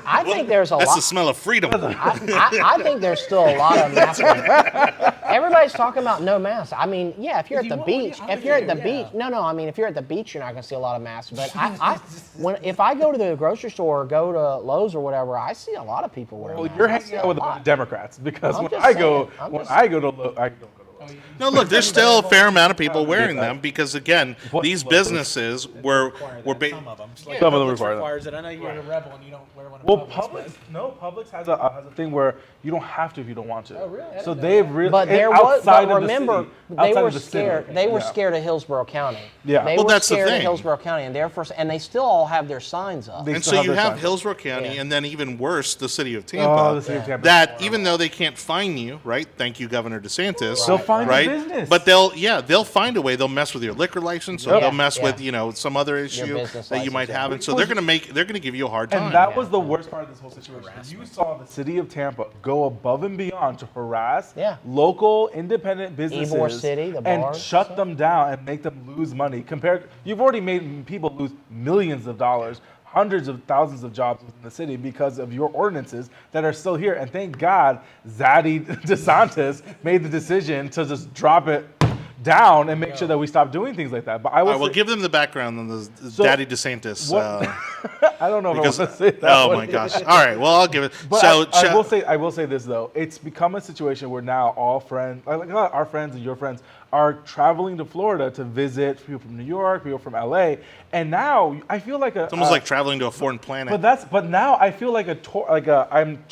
I think there's a lot. That's the smell of freedom. I think there's still a lot of masks. Everybody's talking about no masks. I mean, yeah, if you're at the beach, I mean, if you're at the beach, you're not going to see a lot of masks. But if I go to the grocery store or go to Lowe's or whatever, I see a lot of people wearing masks. Well, you're hanging out with a bunch of Democrats because when I go to Lowe's, I don't go to Lowe's. No, look, there's still a fair amount of people wearing them because, again, these businesses were some of them. Like some of them requires it. I know you're a rebel and you don't wear one. Publix has a thing where you don't have to if you don't want to. Oh, really? So they've really. But there was. But remember, they were scared. They were scared scared of Hillsborough County. Yeah. They were scared of Hillsborough County, and therefore, and they still all have their signs up. And so you have Hillsborough County, and then even worse, the city of Tampa. Oh, the city of Tampa. That even though they can't fine you, right? Thank you, Governor DeSantis. They'll find right? the business. But they'll find a way. They'll mess with your liquor license, or they'll mess with some other issue that you might have, and so they're gonna give you a hard time. And that was the worst part of this whole situation. You saw the city of Tampa go above and beyond to harass local independent businesses Ybor City, the and bars, shut them down and make them lose money. You've already made people lose millions of dollars, hundreds of thousands of jobs within the city because of your ordinances that are still here. And thank God Zaddy DeSantis made the decision to just drop it down and make sure that we stop doing things like that. But I will give them the background on the Daddy DeSantis. I don't know if I want to say that. Oh my gosh! All right, well I'll give it. But I will say this though. It's become a situation where now all friends, like our friends and your friends, are traveling to Florida to visit people from New York, people from LA, and now I feel like it's almost like traveling to a foreign planet. But now I feel like a tour,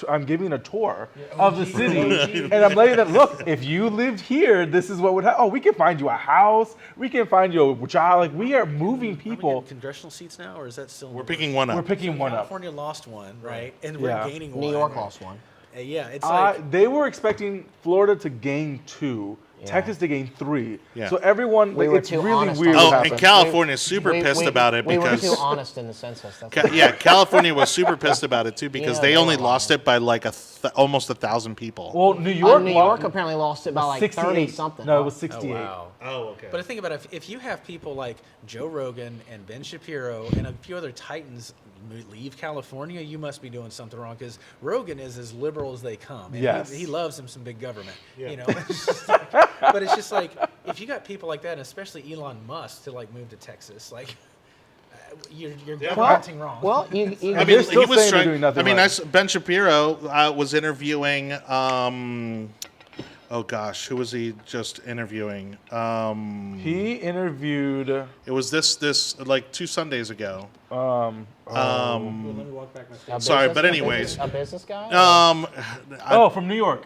I'm giving a tour of the city, and I'm letting them look. If you lived here, this is what would happen. Oh, we can find you a house. We can find you a job. Like we are moving people. Are we congressional seats now, or is that still? We're picking one up. We're picking one up. California lost one, right? And we're gaining one. New York lost one. Yeah, it's like they were expecting Florida to gain 2. Texas to gain 3. Yeah. So everyone, it's really weird. Oh, and California is super pissed about it because we were too honest in the census. California was super pissed about it too because they only lost it by like almost 1,000 people. Well, New York apparently lost it by like 30 something. No, it was 68. Oh, wow. Oh, okay. But think about it. If you have people like Joe Rogan and Ben Shapiro and a few other titans leave California, you must be doing something wrong because Rogan is as liberal as they come. And yes. He loves him some big government. You know. But it's just like if you got people like that, and especially Elon Musk to like move to Texas, like you're Yeah. commenting wrong. Well, you I mean, They're still he was saying they're trying. doing nothing I mean, right. Ben Shapiro was interviewing. Oh gosh, who was he just interviewing? He interviewed. It was this like 2 Sundays ago. Let me walk back my statement. Sorry, but anyways. A business guy? From New York.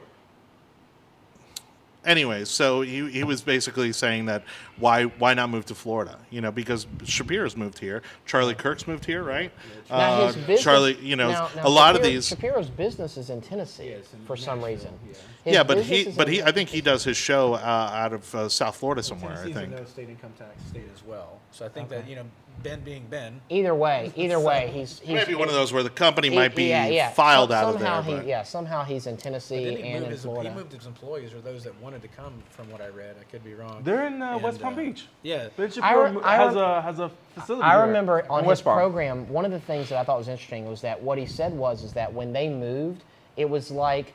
Anyways, so he was basically saying that why not move to Florida? You know, because Shapiro's moved here, Charlie Kirk's moved here, right? Now, his business, Charlie, you know, now a lot of Shapiro- these. Shapiro's business is in Tennessee Yes, in for some Nashville, reason. yeah. His Yeah, but business is in I think he does his show out of South Florida somewhere. I Tennessee's think. a no state income tax state as well. So I think that Ben being Ben. Either way, he's Maybe one of those where the company might be yeah. filed out of somehow there. But. Somehow he's in But Tennessee then and in he Florida. moved his employees or those that wanted to come. From what I read, I could be wrong. They're in And, West Palm Beach. Yeah. Ben Shapiro has a facility. I there remember on in his West Palm. program, one of the things that I thought was interesting was that what he said is that when they moved, it was like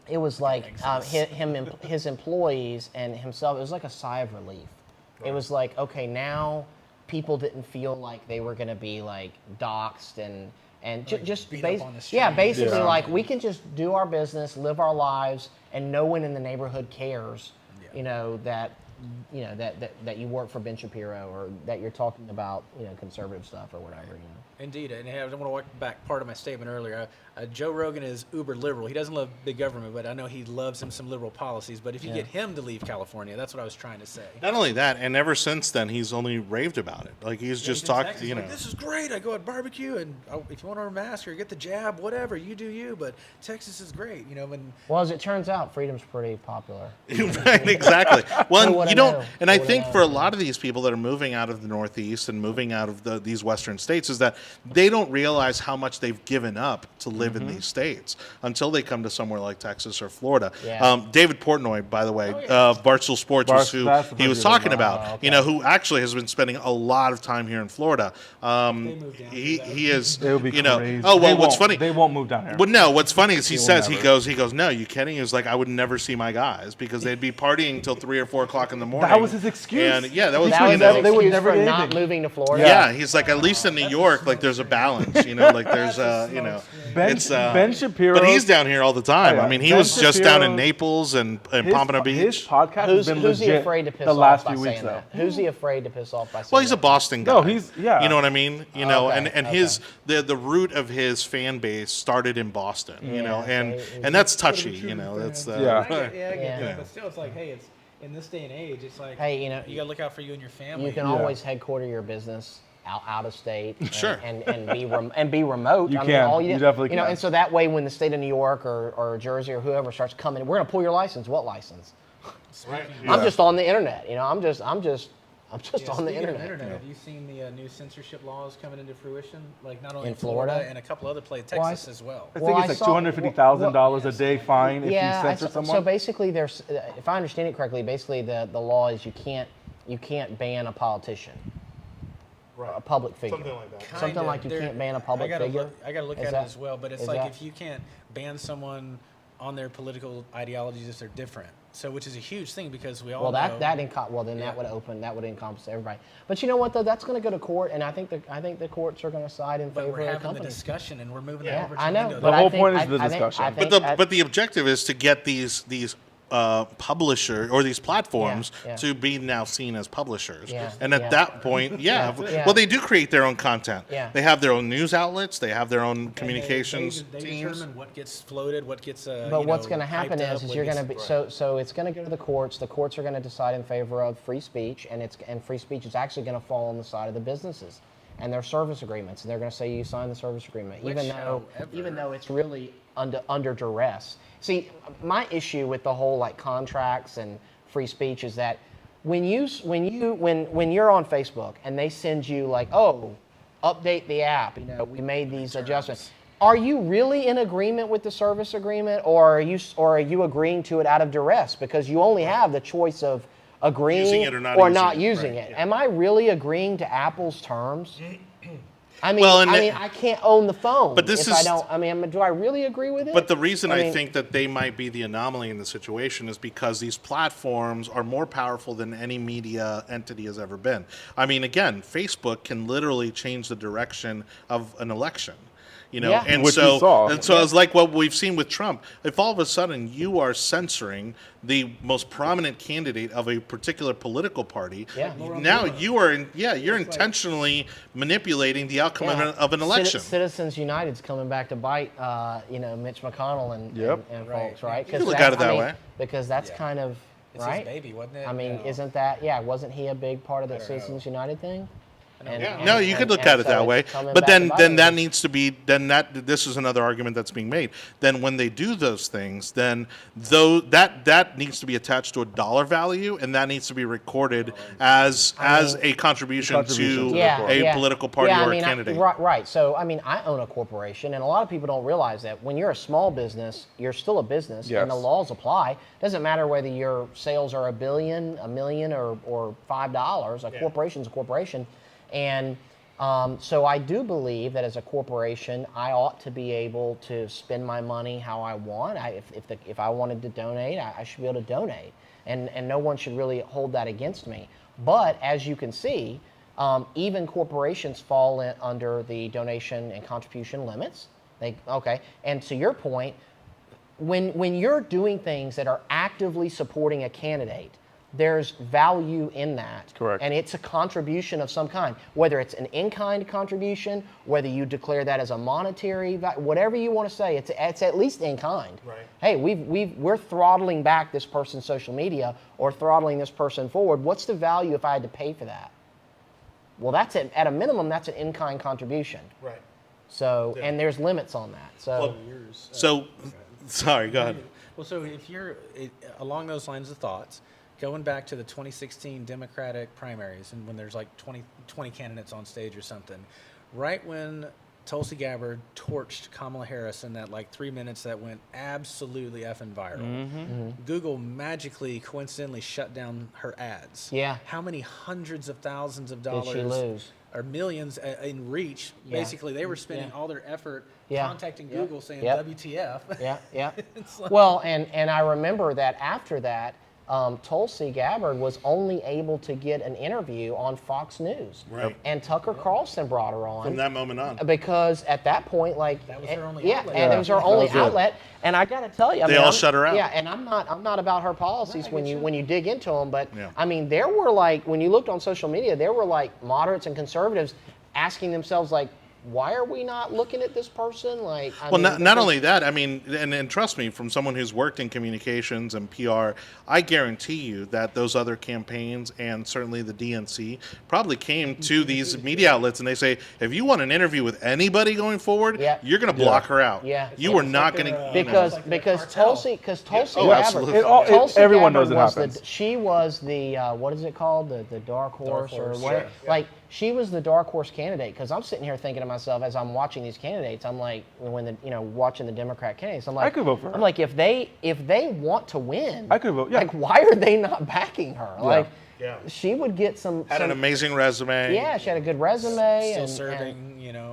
his employees and himself. It was like a sigh of relief. It was like, okay, now people didn't feel like they were going to be like doxxed and just beat up on the street. basically Yeah. like we can just do our business, live our lives, and no one in the neighborhood cares. Yeah. That you work for Ben Shapiro or that you're talking about conservative stuff or whatever. Indeed, and I don't want to walk back part of my statement earlier. Joe Rogan is uber liberal. He doesn't love big government, but I know he loves some liberal policies. But if you get him to leave California, that's what I was trying to say. Not only that, and ever since then, he's only raved about it. Like he's just He's in talked, Texas, you know. like, this is great. I go out barbecue, and if you want to wear a mask or get the jab, whatever, you do you. But Texas is great, And Well, as it turns out, freedom's pretty popular. Right, exactly. Well, what you I don't, know. and I What I think know. for a lot of these people that are moving out of the Northeast and moving out of these Western states, is that they don't realize how much they've given up to live in these states until they come to somewhere like Texas or Florida. Yeah. David Portnoy, by the way, yeah. Barstool Sports was who that's the he was person talking you're talking about. about. Who actually has been spending a lot of time here in Florida. moved down He to he is. It would be crazy. Oh well, They what's won't- funny? They won't move down here. But no, what's funny is he will says never. he goes, no, you kidding? He was like, I would never see my guys because they'd be partying till 3 or 4 o'clock in the morning. That was his excuse. And yeah, that was That was you know, his they would excuse never for do not anything. moving to Florida. yeah. He's like, at least in New York, like there's a balance, like there's Ben Shapiro. But he's down here all the time. Oh, yeah. I mean, he Ben was just down in Shapiro- Naples and his, Pompano his Beach. podcast Who's has been he legit afraid to piss the off last by few saying weeks, though. that? Who's he afraid to piss off by saying Well, he's a that? Boston guy. No, he's- yeah. You know what I mean? Okay, and his the root of his fan base started in Boston. Yeah, and so and that's touchy. That's Yeah. I get Yeah. that, but still, it's like, hey, it's in this day and age, it's like, Hey, you got to look out for you and your family. You can Yeah. always headquarter your business out of state, Sure. and be remote. You I mean, can. all You definitely can. And so that way, when the state of New York or Jersey or whoever starts coming, we're gonna pull your license. What license? I'm just on the internet. I'm just on the Speaking of internet. have you seen the new censorship laws coming into fruition? Like not only In in Florida, Florida? and a couple other places, Well, Texas as well. I Well, think I it's saw- like $250,000 a day fine if Yeah, you censor someone. so basically, there's, if I understand it correctly, basically the law is you can't ban a politician, a public figure. Something like that. Something Kinda. like you can't ban a public figure. I got to look Is at that- it as well, but it's is like that- if you can't ban someone on their political ideologies if they're different. So, which is a huge thing because we all Well, know. that would encompass everybody. But you know what though? That's going to go to court, and I think the courts are going to side in but favor we're of the having the company. discussion and we're moving Yeah, that over to I know. window. But The I whole think- point is I- the I think- discussion. I But think the objective is to get these publisher or these platforms Yeah, yeah. to be now seen as publishers. Yeah, And at yeah. that point, Yeah. well, they do create their own content. Yeah. They have their own news outlets. They have their own And communications they teams. determine what gets floated, what gets. But what's going to happen hyped up, is what you're going to gets- be so it's going to go to the courts. The courts are going to decide in favor of free speech, and free speech is actually going to fall on the side of the businesses and their service agreements. And they're going to say you signed the service agreement, Which, even though it's really under duress. See, my issue with the whole like contracts and free speech is that when you're on Facebook and they send you like, oh, update the app, we made these adjustments. Are you really in agreement with the service agreement, or are you agreeing to it out of duress because you only have the choice of agreeing Using it or not not using it, using right, it? yeah. Am I really agreeing to Apple's terms? I mean, Well, I can't own the phone. But this if I is- don't. I mean, do I really agree with it? But the reason I mean, think that they might be the anomaly in the situation is because these platforms are more powerful than any media entity has ever been. I mean, again, Facebook can literally change the direction of an election. You know, Yeah. and Which so we saw. and so it's like what we've seen with Trump. If all of a sudden you are censoring the most prominent candidate of a particular political party, Yeah. now you're intentionally manipulating the outcome of an election. Citizens United's coming back to bite, Mitch McConnell and folks, right? You can look at it that way. Because that's kind of It's right. his baby, wasn't it? I mean, isn't that wasn't he a big part of the Citizens United thing? No, you could look at it so that it's way, coming but back then to bite then that us. needs to be this is another argument that's being made. Then when they do those things, then that needs to be attached to a dollar value, and that needs to be recorded as a contribution to a political party or a candidate. Right. So I mean, I own a corporation, and a lot of people don't realize that when you're a small business, you're still a business, and the laws apply. Doesn't matter whether your sales are $1 billion, $1 million, or $5. A corporation's a corporation. And so I do believe that as a corporation, I ought to be able to spend my money how I want. If I wanted to donate, I should be able to donate, and no one should really hold that against me. But as you can see, even corporations fall under the donation and contribution limits. And to your point, when you're doing things that are actively supporting a candidate, there's value in that. Correct. And it's a contribution of some kind, whether it's an in-kind contribution, whether you declare that as a monetary, whatever you want to say, it's at least in-kind. Right. Hey, we're throttling back this person's social media or throttling this person forward. What's the value if I had to pay for that? Well, that's at a minimum, that's an in-kind contribution. Right. So, and there's limits on that. So, Sorry, go ahead. Well, so if you're along those lines of thoughts, going back to the 2016 Democratic primaries and when there's like 20 candidates on stage or something, right when Tulsi Gabbard torched Kamala Harris in that like 3 minutes that went absolutely effing viral, Google magically, coincidentally shut down her ads. Yeah. How many hundreds of thousands of dollars did she lose? or millions in reach? Yeah. Basically, they were spending all their effort contacting Google saying WTF. Yeah. Well, and I remember that after that, Tulsi Gabbard was only able to get an interview on Fox News. Right. And Tucker Carlson brought her on. From that moment on. Because at that point, like That was her only outlet. and it was her only That was it. outlet. And I got to tell you, They all shut her out. Yeah, and I'm not about her policies when you dig into them, but Yeah. I mean, there were like when you looked on social media, there were like moderates and conservatives asking themselves like, why are we not looking at this person? Like, Not only that, I mean, and trust me, from someone who's worked in communications and PR, I guarantee you that those other campaigns and certainly the DNC probably came to these media outlets and they say, if you want an interview with anybody going forward, you're going to block her out. Yeah. You are not going to. Because Tulsi Oh, absolutely. Tulsi Everyone Gabbard knows it was happens. she was the what is it called, the dark horse or horse, whatever. yeah. Like she was the dark horse candidate because I'm sitting here thinking to myself as I'm watching these candidates, I'm like watching the Democrat candidates, I'm like I could vote for her. I'm like if they want to win, I could vote. Yeah. Like why are they not backing her? Like she would get some Had an amazing resume. Yeah, she had a good resume Still and serving,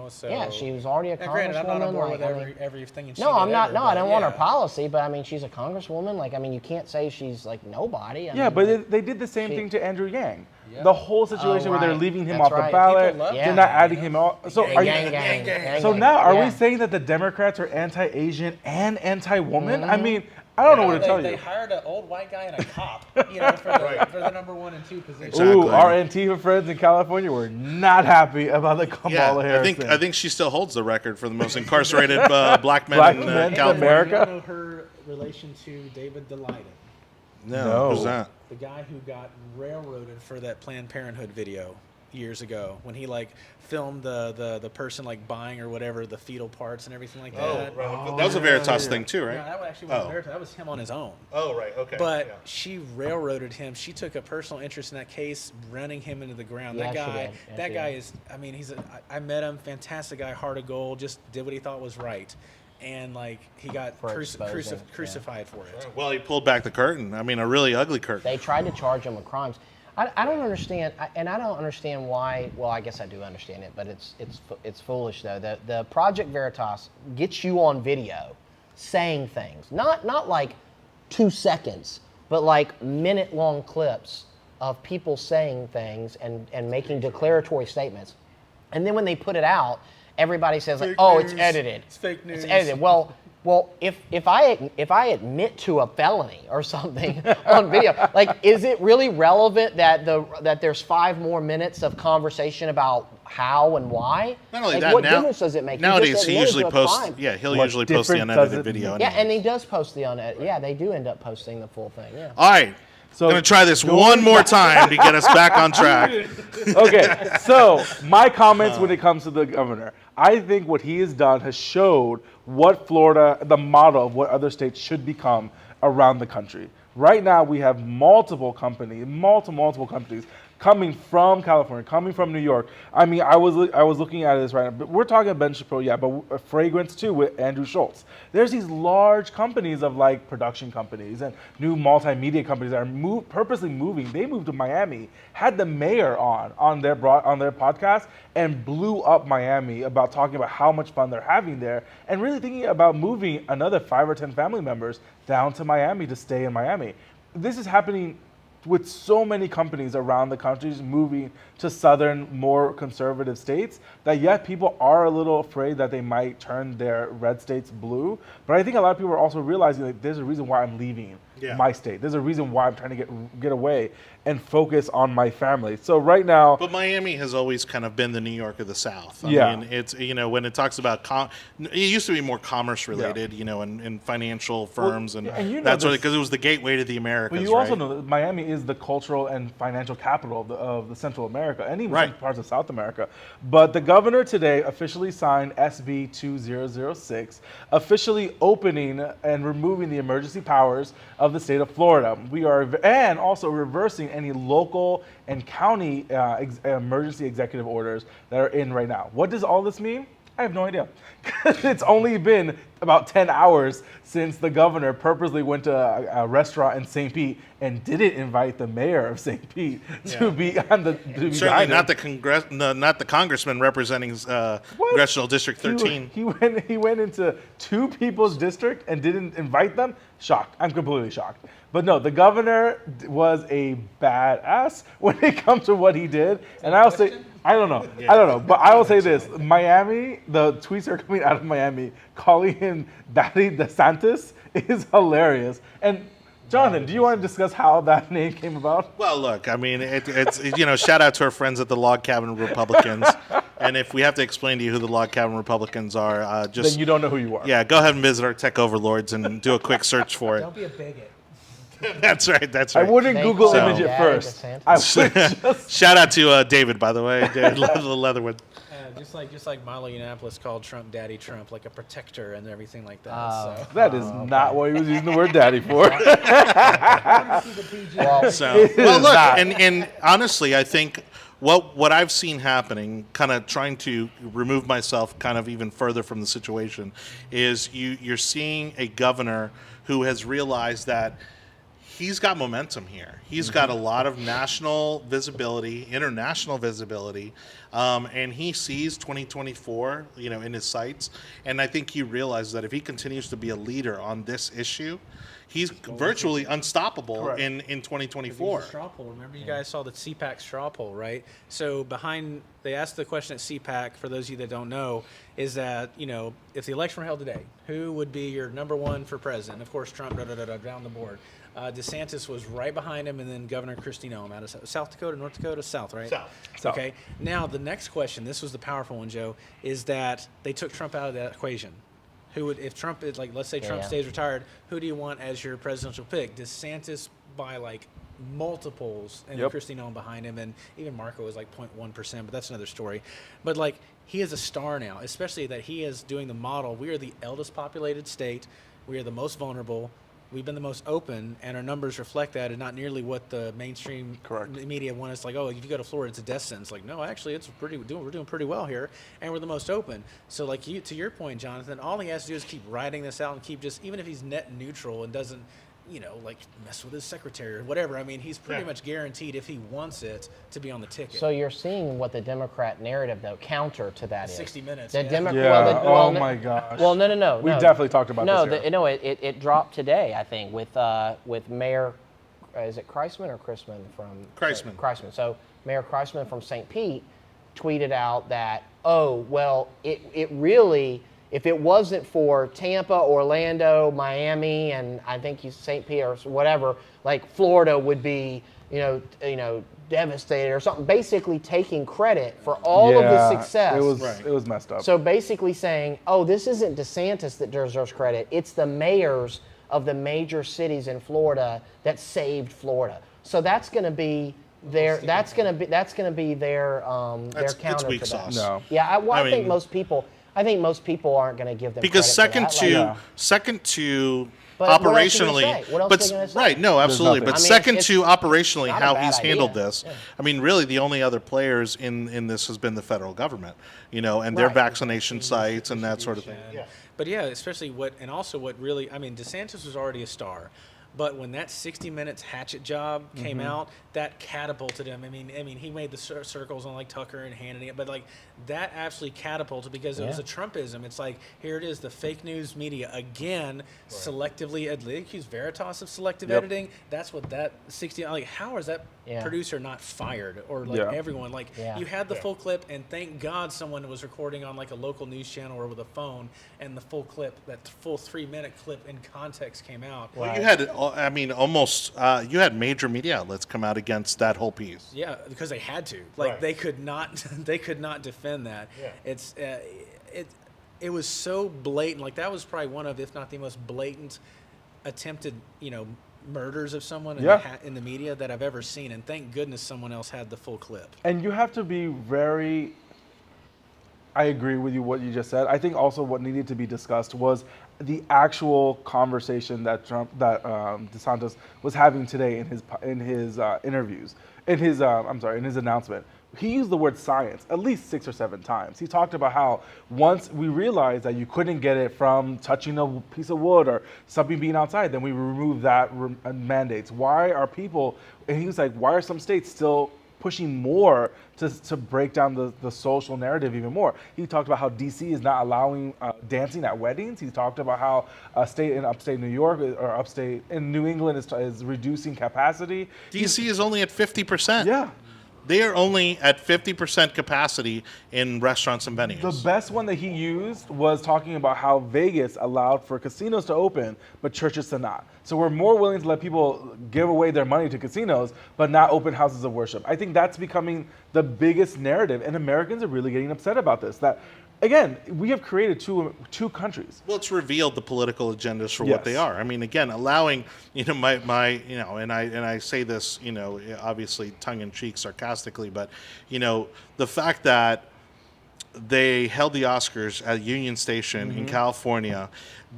so yeah, she was already a Now, granted, I'm not on congresswoman. board Like, with everything. And she no, did I'm not. ever, No, I but don't want her yeah. policy, but I mean, she's a congresswoman. Like, I mean, you can't say she's like nobody. I mean, But they did the same thing to Andrew Yang. The whole situation where they're right. leaving him That's off the right. ballot, People love they're him, not adding him off. So are you? gang. So now, are Yeah. we saying that the Democrats are anti-Asian and anti-woman? I mean, I don't know what to tell They you. hired an old white guy and a cop, for the number 1 and 2 position. Exactly. Ooh, our Antifa friends in California were not happy about the Kamala Harris thing. I think she still holds the record for the most incarcerated black men Black in men in California. America? You don't know her relation to David Daleiden, No, who's that? the guy who got railroaded for that Planned Parenthood video years ago when he like filmed the person like buying or whatever the fetal parts and everything like that. That was a Veritas thing too, right? No, that actually wasn't Veritas. That was him on his own. Oh, right. Okay. But she railroaded him. She took a personal interest in that case, running him into the ground. Yeah, That she guy, did. Yeah, that she guy did. is. I mean, I met him. Fantastic guy, heart of gold. Just did what he thought was right, and like he got For exposing, crucified for it. Well, he pulled back the curtain. I mean, a really ugly curtain. They tried to charge him with crimes. I don't understand, and I don't understand why. Well, I guess I do understand it, but it's foolish though. The Project Veritas gets you on video saying things, not like 2 seconds, but like minute-long clips of people saying things and making declaratory statements, and then when they put it out, everybody says like, "Oh, it's edited. It's fake news. It's edited." Well, if I admit to a felony or something on video, like, is it really relevant that there's 5 more minutes of conversation about how and why? Not only like, that, what difference does it make? Nowadays, he usually posts. Crime. Yeah, he'll What usually post the difference does unedited it video. make? Yeah, anyway. and he does post the unedited. Yeah, they do end up posting the full thing. Yeah. All right. So I'm going to try this one more time to get us back on track. Okay, so my comments when it comes to the governor. I think what he has done has showed what Florida, the model of what other states should become around the country. Right now, we have multiple companies coming from California, coming from New York. I mean, I was looking at this right now, but we're talking Ben Shapiro, yeah, but fragrance too with Andrew Schultz. There's these large companies of like production companies and new multimedia companies that are purposely moving. They moved to Miami, had the mayor on their podcast, and blew up Miami about talking about how much fun they're having there, and really thinking about moving another 5 or 10 family members down to Miami to stay in Miami. This is happening with so many companies around the country moving to southern, more conservative states, that yet people are a little afraid that they might turn their red states blue. But I think a lot of people are also realizing that there's a reason why I'm leaving my state. There's a reason why I'm trying to get away and focus on my family. So right now... But Miami has always kind of been the New York of the South. I mean, it's, when it talks about... it used to be more commerce related, and financial firms and that's really because it was the gateway to the Americas. But you also know that Miami is the cultural and financial capital of the Central America and even some parts of South America. But the governor today officially signed SB 2006, officially opening and removing the emergency powers of the state of Florida. And also reversing any local and county emergency executive orders that are in right now. What does all this mean? I have no idea. It's only been about 10 hours since the governor purposely went to a restaurant in St. Pete and didn't invite the mayor of St. Pete to be on the. Certainly not the congressman representing Congressional District 13. He went into 2 people's district and didn't invite them. Shocked. I'm completely shocked. But no, the governor was a badass when it comes to what he did, and I'll say. I don't know. But I will say this. Miami, the tweets are coming out of Miami calling him Daddy DeSantis is hilarious. And Jonathan, do you want to discuss how that name came about? Well, look, I mean, it's shout out to our friends at the Log Cabin Republicans. And if we have to explain to you who the Log Cabin Republicans are, then you don't know who you are. Yeah, go ahead and visit our tech overlords and do a quick search for it. Don't be a bigot. That's right. I wouldn't Google image it first. I would just... Shout out to David, by the way, David Leatherwood. Just like Milo Yiannopoulos called Trump Daddy Trump, like a protector and everything like that. So. That is not what he was using the word daddy for. Well, look, and honestly, I think what I've seen happening, kind of trying to remove myself kind of even further from the situation, is you're seeing a governor who has realized that he's got momentum here. He's got a lot of national visibility, international visibility, and he sees 2024, in his sights. And I think he realizes that if he continues to be a leader on this issue, he's virtually unstoppable in 2024. He's a straw poll. Remember, you guys saw the CPAC straw poll, right? So they asked the question at CPAC, for those of you that don't know, is that, if the election were held today, who would be your number 1 for president? Of course, Trump, down the board. DeSantis was right behind him, and then Governor Kristi Noem out of South Dakota, North Dakota, South, right? South. Okay. Now, the next question, this was the powerful one, Joe, is that they took Trump out of that equation. Who would, if Trump is let's say Trump stays retired, who do you want as your presidential pick? DeSantis by multiples, and Kristi Noem behind him, and even Marco is 0.1%, but that's another story. But he is a star now, especially that he is doing the model. We are the eldest populated state. We are the most vulnerable. We've been the most open, and our numbers reflect that, and not nearly what the mainstream media want us if you go to Florida, it's a death sentence. No, actually, we're doing pretty well here, and we're the most open. So, to your point, Jonathan, all he has to do is keep writing this out and keep even if he's net neutral and doesn't like mess with his secretary or whatever. I mean, he's pretty much guaranteed if he wants it to be on the ticket. So you're seeing what the Democrat narrative, though, counter to that is 60 Minutes. The Yeah. Democrat. Oh my gosh. Well, no. We definitely talked about this here. No, it dropped today, I think, with Mayor, is it Kreisman or Chrisman from? Kreisman. Kreisman. So Mayor Kreisman from St. Pete tweeted out that, oh, well, it really, if it wasn't for Tampa, Orlando, Miami, and I think St. Pete or whatever, like Florida would be, devastated or something. Basically taking credit for all of the success. It was messed up. So basically saying, oh, this isn't DeSantis that deserves credit. It's the mayors of the major cities in Florida that saved Florida. So that's going to be their. That's going to be their counter weak to that. sauce. No. Yeah, I think mean, most people. I think most people aren't going to give them because credit for that. second to But what else are they operationally, gonna say? What else but are they gonna say? right, no, absolutely. nothing. But I mean, second it's to operationally, not a how bad he's handled idea. this. Yeah. I mean, really, the only other players in this has been the federal government, and their Right. vaccination sites and that sort of thing. But yeah, especially what really, I mean, DeSantis was already a star. But when that 60 Minutes hatchet job came out, that catapulted him. I mean, he made the circles on like Tucker and Hannity, but like that absolutely catapulted because it was a Trumpism. It's like, here it is, the fake news media again, selectively, they accuse Veritas of selective editing. That's what that 60, like, how is that producer not fired? Or like everyone, like you had the full clip, and thank God someone was recording on like a local news channel or with a phone, and the full clip, that full 3-minute clip in context came out. Well, you had, I mean, almost, you had major media outlets come out against that whole piece. Yeah, because they had to. Like they could not defend that. Yeah. It was so blatant. Like that was probably one of, if not the most blatant attempted, murders of someone in the media that I've ever seen. And thank goodness someone else had the full clip. And you have to be very. I agree with you what you just said. I think also what needed to be discussed was the actual conversation that DeSantis was having today in his interviews, in his announcement. He used the word science at least 6 or 7 times. He talked about how once we realized that you couldn't get it from touching a piece of wood or something being outside, then we removed that mandates. Why are people? And he was like, why are some states still pushing more to break down the social narrative even more? He talked about how D.C. is not allowing dancing at weddings. He talked about how a state in upstate New York or upstate in New England is reducing capacity. D.C. is only at 50%. Yeah. They are only at 50% capacity in restaurants and venues. The best one that he used was talking about how Vegas allowed for casinos to open, but churches to not. So we're more willing to let people give away their money to casinos, but not open houses of worship. I think that's becoming the biggest narrative, and Americans are really getting upset about this. That, again, we have created two countries. Well, it's revealed the political agendas for what they are. I mean, again, allowing, and I say this, obviously tongue in cheek, sarcastically, but, the fact that they held the Oscars at Union Station in California,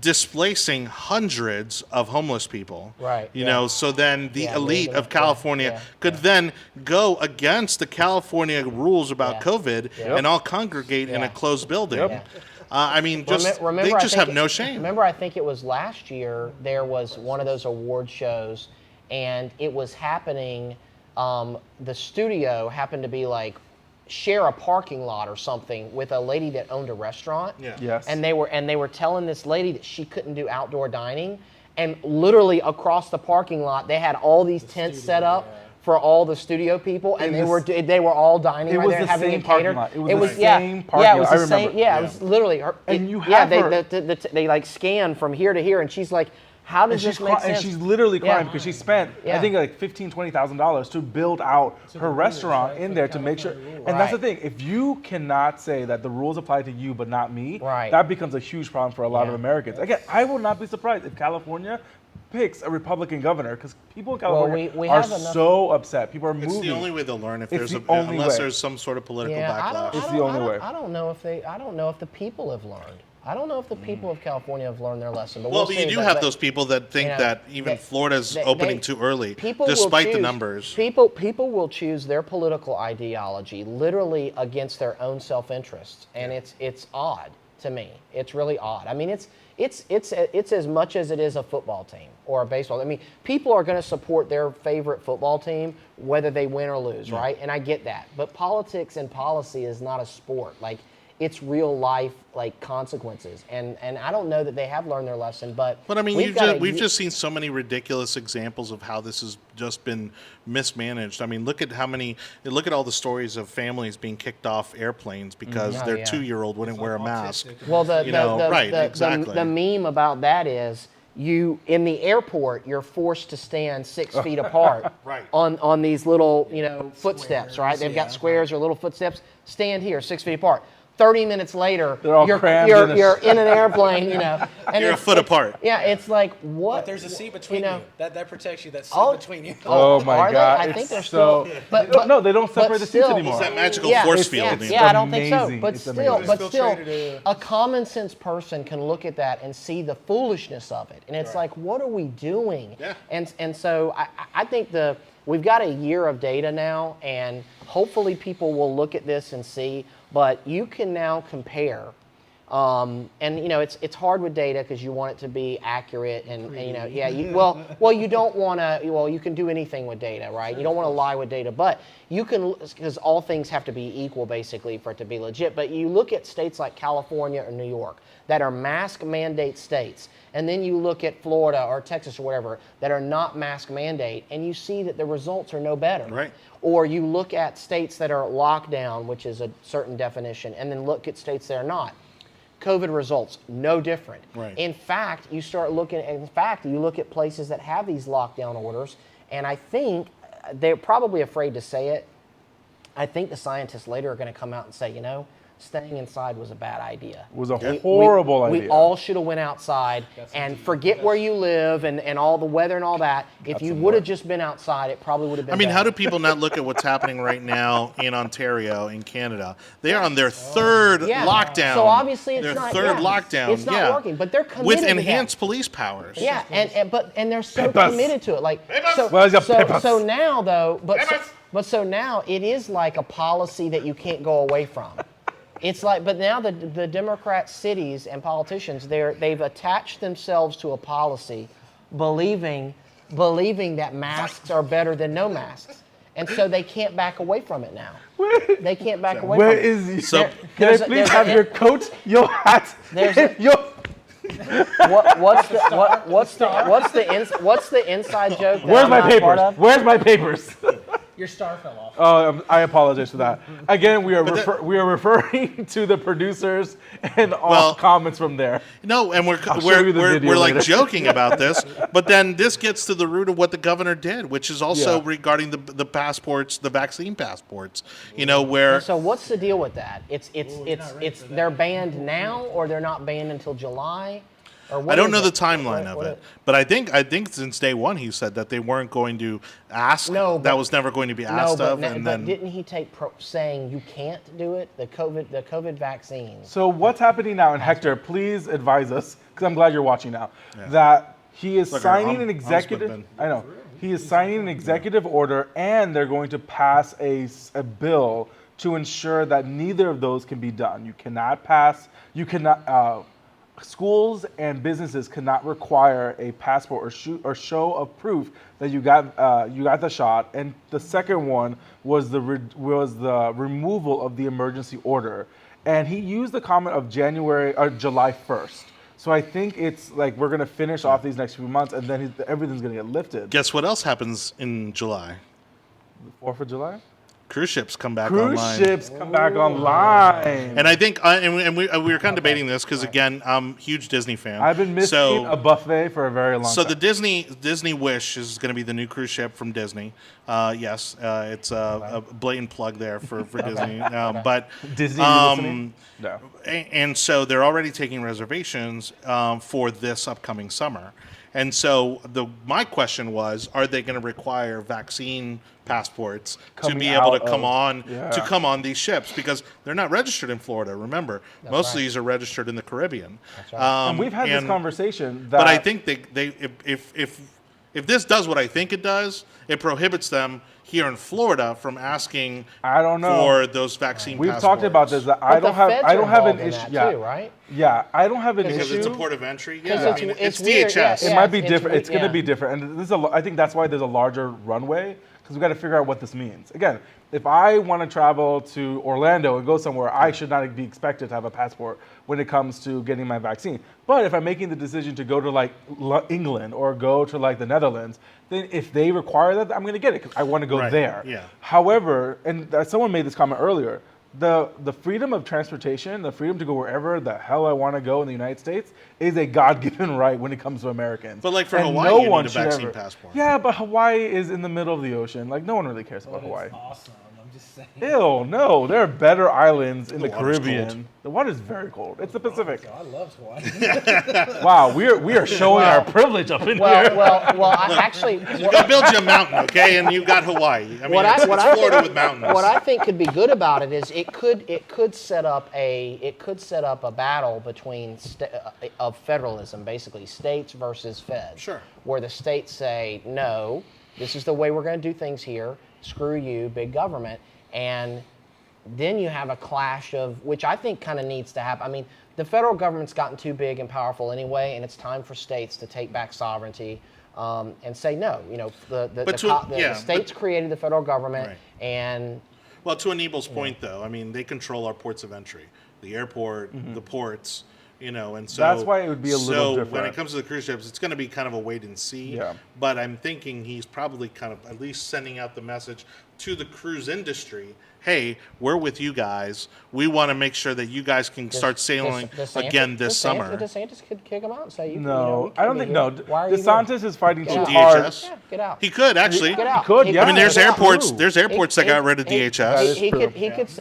displacing hundreds of homeless people. Right. So then the elite of California could then go against the California rules about COVID and all congregate in a closed building. Yep. I mean, they just have no shame. Remember, I think it was last year, there was one of those award shows, and it was happening, the studio happened to be like, share a parking lot or something with a lady that owned a restaurant. Yeah. Yes. And they were telling this lady that she couldn't do outdoor dining, and literally across the parking lot they had all these tents set up for all the studio people, and they were all dining right there and having it catered. It was the same parking lot. It was the same. Yeah, it was literally her. And you have her. They like scanned from here to here, and she's like, how does this make sense? And she's literally crying because she spent, I think, like $15,000, $20,000 to build out her restaurant in there to make sure. And that's the thing. If you cannot say that the rules apply to you but not me, that becomes a huge problem for a lot of Americans. Again, I will not be surprised if California picks a Republican governor, because people in California are so upset. People are moving. It's the only way they'll learn unless there's some sort of political backlash. It's the only way. I don't know if the people have learned. I don't know if the people of California have learned their lesson. But but you do have those people that think that even Florida's opening too early, despite the numbers. People will choose their political ideology literally against their own self-interest, and it's odd. to me. It's really odd. I mean, it's as much as it is a football team or a baseball. I mean, people are going to support their favorite football team whether they win or lose, right? And I get that. But politics and policy is not a sport. Like, it's real life, like, consequences. And I don't know that they have learned their lesson, but I mean, we've just seen so many ridiculous examples of how this has just been mismanaged. I mean, look at all the stories of families being kicked off airplanes because their 2-year-old wouldn't wear a mask. Well, exactly. The meme about that is, you in the airport, you're forced to stand 6 feet apart on these little, footsteps, Squares, right? They've got squares or little footsteps. Stand here, 6 feet apart. 30 minutes later, you're in an airplane, and you're a foot apart. Yeah, it's like, what? But there's a seat between you. That protects you. That seat between you. Oh my God! I think they're still. But no, they don't separate the seats anymore. It's that magical force field. Yeah, I don't think so. Amazing. But It's still, a common sense person can look at that and see the foolishness of it, and it's like, what are we doing? Yeah. And so I think we've got a year of data now, and hopefully people will look at this and see. But you can now compare, and it's hard with data because you want it to be accurate, and you don't want to. Well, you can do anything with data, right? You don't want to lie with data, but you can, because all things have to be equal basically for it to be legit. But you look at states like California or New York that are mask mandate states, and then you look at Florida or Texas or whatever that are not mask mandate, and you see that the results are no better. Right. Or you look at states that are lockdown, which is a certain definition, and then look at states that are not. COVID results, no different. Right. In fact, you look at places that have these lockdown orders, and I think they're probably afraid to say it. I think the scientists later are going to come out and say, staying inside was a bad idea. It was a horrible idea. We all should have went outside and forget where you live and all the weather and all that. If you would have just been outside, it probably would have been better. How do people not look at what's happening right now in Ontario, in Canada? They are on their third lockdown. So obviously it's their not third lockdown. It's not working, but they're committed with to enhanced police powers. Yeah, and they're so committed to it. Like so now though, so now it is like a policy that you can't go away from. It's like, but now the Democrat cities and politicians, they've attached themselves to a policy, believing that masks are better than no masks, and so they can't back away from it now. They can't back away from it. Where is So can I please have your coat, your hat, what's the inside joke? Where's my papers? Where's my papers? Your star fell off. Oh, I apologize for that. Again, we are referring to the producers and all comments from there. No, and we're like joking about this, but then this gets to the root of what the governor did, which is also regarding the passports, the vaccine passports. Where. So what's the deal with that? It's they're banned now, or they're not banned until July. I don't know the timeline of it, but I think since day one he said that they weren't going to ask. That was never going to be asked of. But didn't he take saying you can't do it? The COVID vaccine. So what's happening now? And Hector, please advise us, because I'm glad you're watching now. Yeah. That he is signing an executive. I know he is signing an executive order, and they're going to pass a bill to ensure that neither of those can be done. You cannot pass. You cannot. Schools and businesses cannot require a passport or show of proof that you got the shot. And the second one was the removal of the emergency order. And he used the comment of July 1st. So I think it's like we're gonna finish off these next few months, and then everything's gonna get lifted. Guess what else happens in July? The 4th of July. Cruise ships come back online. Cruise ships come back online. And I think, and we were kind of debating this because, again, I'm a huge Disney fan. I've been missing a buffet for a very long time. So the Disney Wish is going to be the new cruise ship from Disney. Yes, it's a blatant plug there for Disney. But Disney, listening? No. And so they're already taking reservations for this upcoming summer. And so my question was, are they going to require vaccine passports to be able to come on these ships, because they're not registered in Florida? Remember, most of these are registered in the Caribbean. That's right. And we've had this conversation. But I think if this does what I think it does, it prohibits them here in Florida from asking I don't know. for those vaccine We've passports. talked about this. That I But the don't have. feds I are don't have an involved in issue. that Yeah, too, right? yeah. I don't have an Because issue. it's a port of entry. Because Yeah, I it's- mean, it's it's weird, DHS. yeah. It might be it's different. we- It's going to yeah. be different, and this is I think that's why there's a larger runway because we got to figure out what this means. Again, if I want to travel to Orlando and go somewhere, I should not be expected to have a passport when it comes to getting my vaccine. But if I'm making the decision to go to like England or go to like the Netherlands, then if they require that, I'm going to get it because I want to go Right, there. yeah. However, and someone made this comment earlier, the freedom of transportation, the freedom to go wherever the hell I want to go in the United States is a God-given right when it comes to Americans. But like for And Hawaii, no you one need a should vaccine ever- passport. Yeah, but Hawaii is in the middle of the ocean. Like no one really cares about Hawaii. Awesome. I'm just saying. Ew, no, there are better islands in the water's Caribbean. cold. The water's very cold. It's the Pacific. I love Hawaii. Wow, we are showing our privilege up in here. Well, I actually. You got to build you a mountain, okay? And you've got Hawaii. I mean, it's Florida with mountains. What I think could be good about it is it could set up a battle between of federalism, basically states versus feds. Sure. Where the states say no, this is the way we're going to do things here. Screw you, big government, and then you have a clash of which I think kind of needs to happen. I mean, the federal government's gotten too big and powerful anyway, and it's time for states to take back sovereignty and say no. You know, the states created the federal government, Right. and Well, to Aníbal's point, though, I mean, they control our ports of entry, the airport, the ports, you know, and so That's why it would be a little So when different. it comes to the cruise ships, it's going to be kind of a wait and see. Yeah. But I'm thinking he's probably kind of at least sending out the message to the cruise industry. Hey, we're with you guys. We want to make sure that you guys can start sailing again this summer. DeSantis could kick him out and say, you No, you I don't can't think be no. here. Why are you DeSantis here? is fighting too out. hard. DHS? Yeah, get out. He could actually. Get out. He could, He yeah. I mean, there's get out. airports. Ooh. There's airports that got rid of That DHS. is true.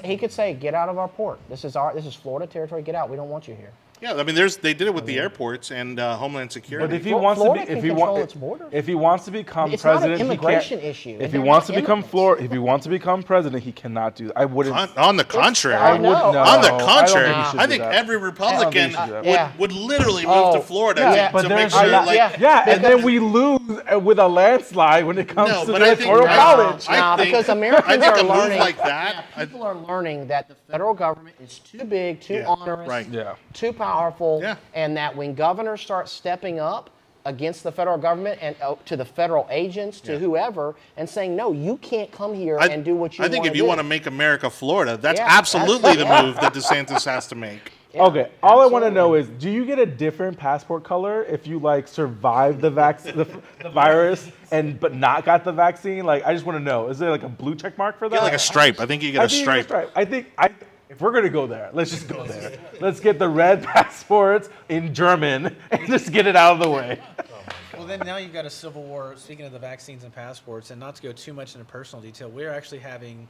He could say, get out of our port. This is Florida territory. Get out. We don't want you here. Yeah, I mean, they did it with the airports and Homeland Security. But if he Florida wants to be, can if he control wants, its borders. if he wants to become It's not an president, immigration he can't. issue. If he They're wants not to become immigrants. if he wants to become president, he cannot do that. I wouldn't. On the contrary, I would know. no. On the I don't contrary, think he should I do think that. every Republican should do that. Yeah. would literally move Oh, to Florida yeah. to, But to make there's- sure, yeah, like, yeah. Yeah, and Because- then we lose with a landslide when it comes No, to but the I think- electoral I- college. I think- because Americans I think are a move learning like that. People are learning that the federal government is too big, too Yeah, onerous, right. Yeah. too powerful, Yeah. and that when governors start stepping up against the federal government and to the federal agents, to Yeah. whoever, and saying, no, you can't come here and do what you I want think to if you do. want to make America Florida, that's Yeah, absolutely that's- the move that DeSantis has to make. Yeah, Okay, all I want to absolutely. know is, do you get a different passport color if you like survived the the virus but not got the vaccine? Like, I just want to know, is there like a blue check mark for that? Get like a stripe. I think you get I a think you get stripe. I think if we're gonna go there, let's just go there. Let's get the red passports in German and just get it out of the way. Well, then now you've got a civil war. Speaking of the vaccines and passports, and not to go too much into personal detail, we're actually having,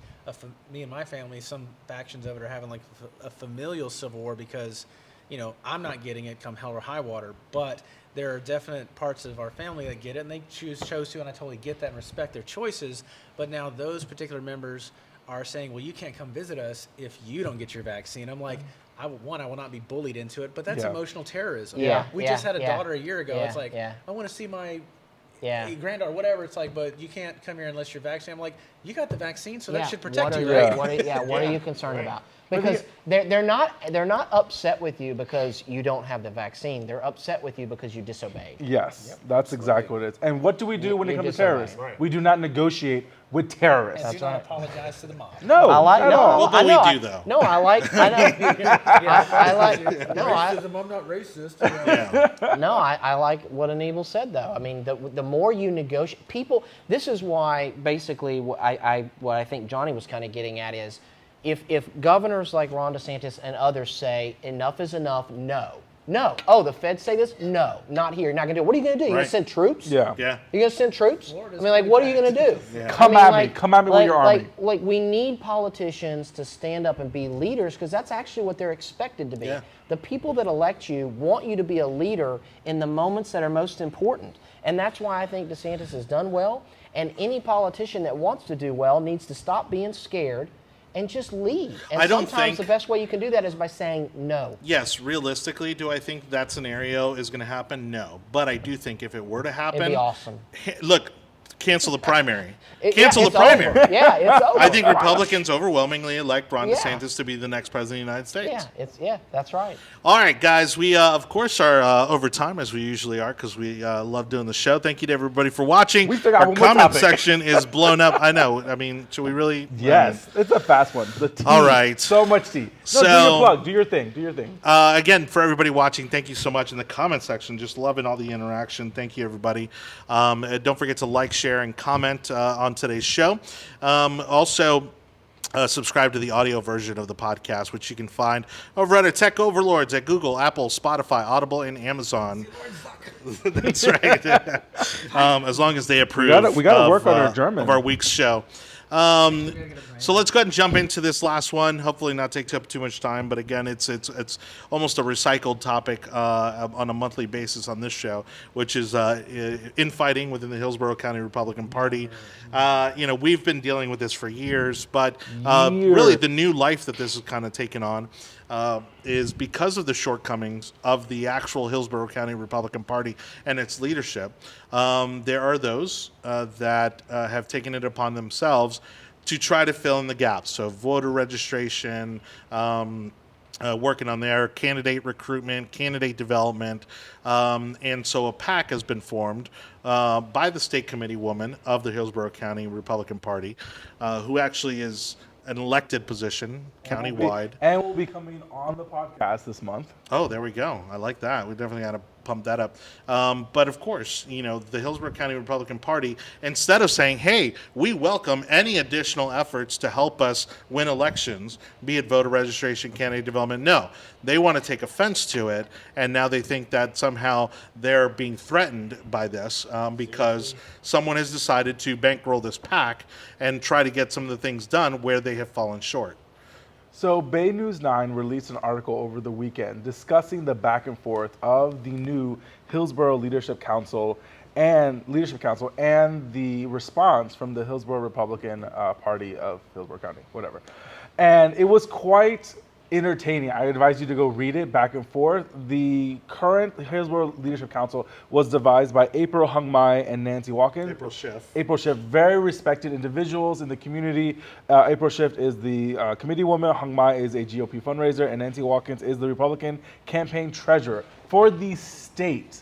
me and my family, some factions of it are having like a familial civil war because, you know, I'm not getting it come hell or high water, but there are definite parts of our family that get it, and they chose to, and I totally get that and respect their choices. But now those particular members are saying, well, you can't come visit us if you don't get your vaccine. I'm like, I will not be bullied into it, but that's Yeah. emotional terrorism. Yeah, We yeah, just had a yeah. daughter a year ago. Yeah, It's like, yeah. I want to see my Yeah. granddaughter, whatever. It's like, but you can't come here unless you're vaccinated. I'm like, you got the vaccine, so that should protect what are you, you, right? What are you concerned about? Because they're not upset with you because you don't have the vaccine. They're upset with you because you disobeyed. Yes, that's exactly what it is. And what do we do when it you comes to disobey. terrorists? Right. We do not negotiate with terrorists. And do not apologize to the mob. No, I like at no, all. Well, but I know, we I- do, though. No, I like I know. I like no, I I'm not racist. Yeah. no, I like what Aníbal said though. I mean, the more you negotiate, people. This is why basically what I think Johnny was kind of getting at is, if governors like Ron DeSantis and others say enough is enough, no. Oh, the feds say this? No, not here. You're not gonna do it. What are you gonna do? You gonna Right. send troops? Yeah. Yeah. You gonna send troops? Florida's I mean, like, what are you gonna do? Yeah. Come at me. Come at me with your army. Like we need politicians to stand up and be leaders because that's actually what they're expected to be. Yeah. The people that elect you want you to be a leader in the moments that are most important. And that's why I think DeSantis has done well. And any politician that wants to do well needs to stop being scared and just lead. And I don't sometimes think- the best way you can do that is by saying no. Yes, realistically, do I think that scenario is going to happen? No. But I do think if it were to happen, It'd be awesome. Look, cancel the primary. It's Cancel the primary. over. Yeah, it's over. I think Republicans overwhelmingly elect Ron DeSantis to be the next president of the United States. That's right. All right, guys. We of course are over time as we usually are because we love doing the show. Thank you to everybody for watching. We still got Our one more comment topic. section is blown up. I know. I mean, should we really? Yes, it's a fast one. The tea. All right. So much tea. No, So- do your plug. Do your thing. Do your thing. Again, for everybody watching, thank you so much in the comment section. Just loving all the interaction. Thank you, everybody. Don't forget to like, share, and comment on today's show. Also, subscribe to the audio version of the podcast, which you can find over at our Tech Overlords at Google, Apple, Spotify, Audible, and Amazon. That's right. As long as they approve. We gotta work on our German. Of our week's show. So let's go ahead and jump into this last one. Hopefully not take up too much time, but again, it's almost a recycled topic on a monthly basis on this show, which is infighting within the Hillsborough County Republican Party. We've been dealing with this for years, but really the new life that this has kind of taken on is because of the shortcomings of the actual Hillsborough County Republican Party and its leadership. There are those that have taken it upon themselves to try to fill in the gaps. So voter registration, working on their candidate recruitment, candidate development. And so a PAC has been formed by the state committee woman of the Hillsborough County Republican Party, who actually is an elected position countywide. And we'll be coming on the podcast this month. Oh, there we go. I like that. We definitely got to pump that up. But of course, the Hillsborough County Republican Party, instead of saying, hey, we welcome any additional efforts to help us win elections, be it voter registration, candidate development, no. They want to take offense to it, and now they think that somehow they're being threatened by this because someone has decided to bankroll this PAC and try to get some of the things done where they have fallen short. So Bay News 9 released an article over the weekend discussing the back and forth of the new Hillsborough Leadership Council and the response from the Hillsborough Republican Party of Hillsborough County, whatever. And it was quite entertaining. I advise you to go read it back and forth. The current Hillsborough Leadership Council was devised by April Hung Mai and Nancy Watkins. April Schiff, very respected individuals in the community. April Schiff is the committee woman. Hung Mai is a GOP fundraiser, and Nancy Watkins is the Republican campaign treasurer for the state.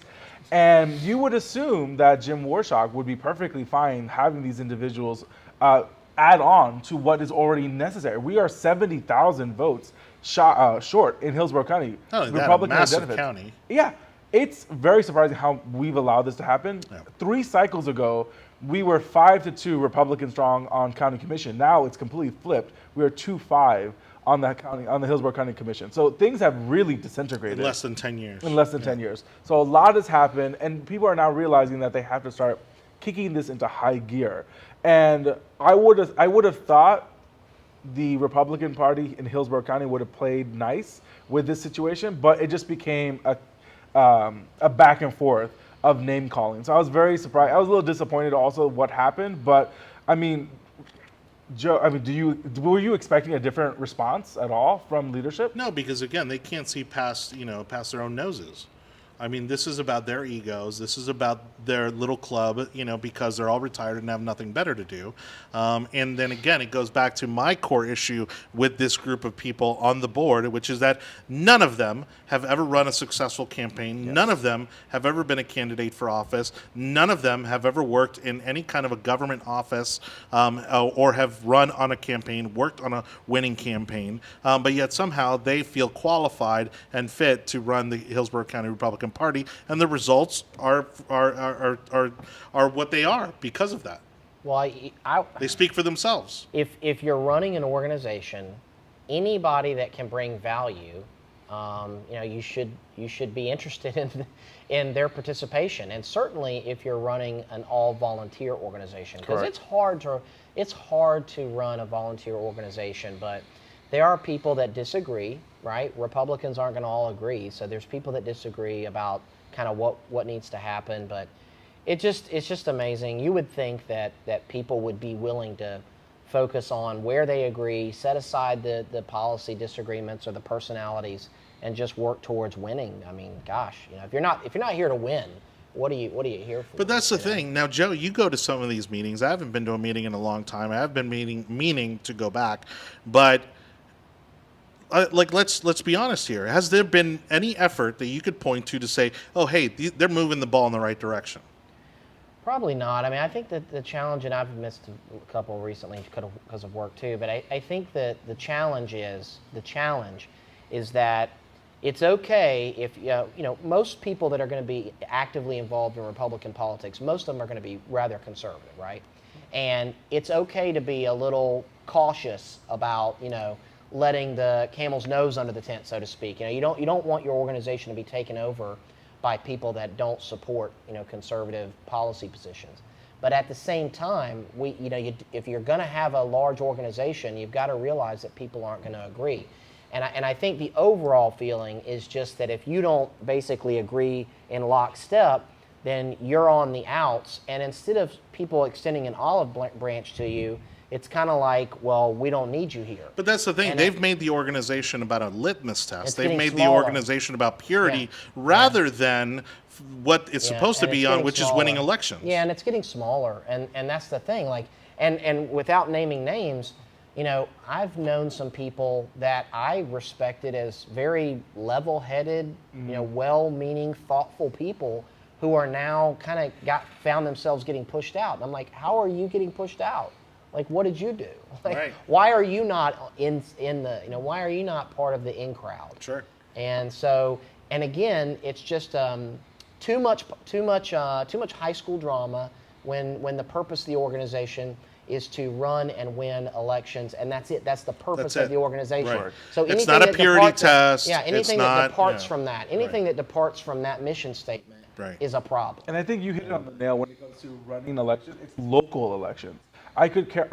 And you would assume that Jim Warshaw would be perfectly fine having these individuals add on to what is already necessary. We are 70,000 votes short in Hillsborough County. Oh, Republican massive county. Yeah, it's very surprising how we've allowed this to happen. Yeah. 3 cycles ago, we were 5-2 Republican strong on county commission. Now it's completely flipped. We are 2-5 on the Hillsborough County Commission. So things have really disintegrated. In less than 10 years. In less than 10 years. So a lot has happened, and people are now realizing that they have to start kicking this into high gear. And I would have thought the Republican Party in Hillsborough County would have played nice with this situation, but it just became a back and forth of name calling. So I was very surprised. I was a little disappointed also what happened, but I mean, Joe, were you expecting a different response at all from leadership? No, because again, they can't see past their own noses. I mean, this is about their egos. This is about their little club, because they're all retired and have nothing better to do. And then again, it goes back to my core issue with this group of people on the board, which is that none of them have ever run a successful campaign. Yes. None of them have ever been a candidate for office. None of them have ever worked in any kind of a government office or have run on a campaign, worked on a winning campaign. But yet somehow they feel qualified and fit to run the Hillsborough County Republican Party, and the results are what they are because of that. Well, they speak for themselves. If you're running an organization, anybody that can bring value, you should be interested in their participation. And certainly, if you're running an all-volunteer organization, because it's hard to run a volunteer organization, but there are people that disagree, right? Republicans aren't going to all agree, so there's people that disagree about kind of what needs to happen, but it's just amazing. You would think that people would be willing to focus on where they agree, set aside the policy disagreements or the personalities, and just work towards winning. I mean, gosh, if you're not here to win, what are you here for? But that's the thing. Now, Joe, you go to some of these meetings. I haven't been to a meeting in a long time. I have been meaning to go back, but let's be honest here. Has there been any effort that you could point to say, oh, hey, they're moving the ball in the right direction? Probably not. I mean, I think that the challenge, and I've missed a couple recently because of work too, but I think that the challenge is that it's okay if, most people that are going to be actively involved in Republican politics, most of them are going to be rather conservative, right? And it's okay to be a little cautious about, letting the camel's nose under the tent, so to speak. You don't want your organization to be taken over by people that don't support, conservative policy positions. But at the same time, if you're going to have a large organization, you've got to realize that people aren't going to agree. And I think the overall feeling is just that if you don't basically agree in lockstep, then you're on the outs. And instead of people extending an olive branch to you, it's kind of like, well, we don't need you here. But that's the thing. They've made the organization about a litmus test. They've made smaller. the organization about purity rather than what it's supposed to be on, which is winning elections. Yeah, and it's getting smaller. And that's the thing. And without naming names, I've known some people that I respected as very level-headed, well-meaning, thoughtful people who are now kind of found themselves getting pushed out. And I'm like, how are you getting pushed out? Like, what did you do? Like, why are you not in the, why are you not part of the in crowd? Sure. And so, and again, it's just too much high school drama when the purpose of the organization is to run and win elections, and that's it. That's the purpose of the organization. Right. So it's not a purity test. Yeah, anything that departs from that, that departs from that mission statement is a problem. And I think you hit it on the nail when it comes to running elections. It's local elections. I could care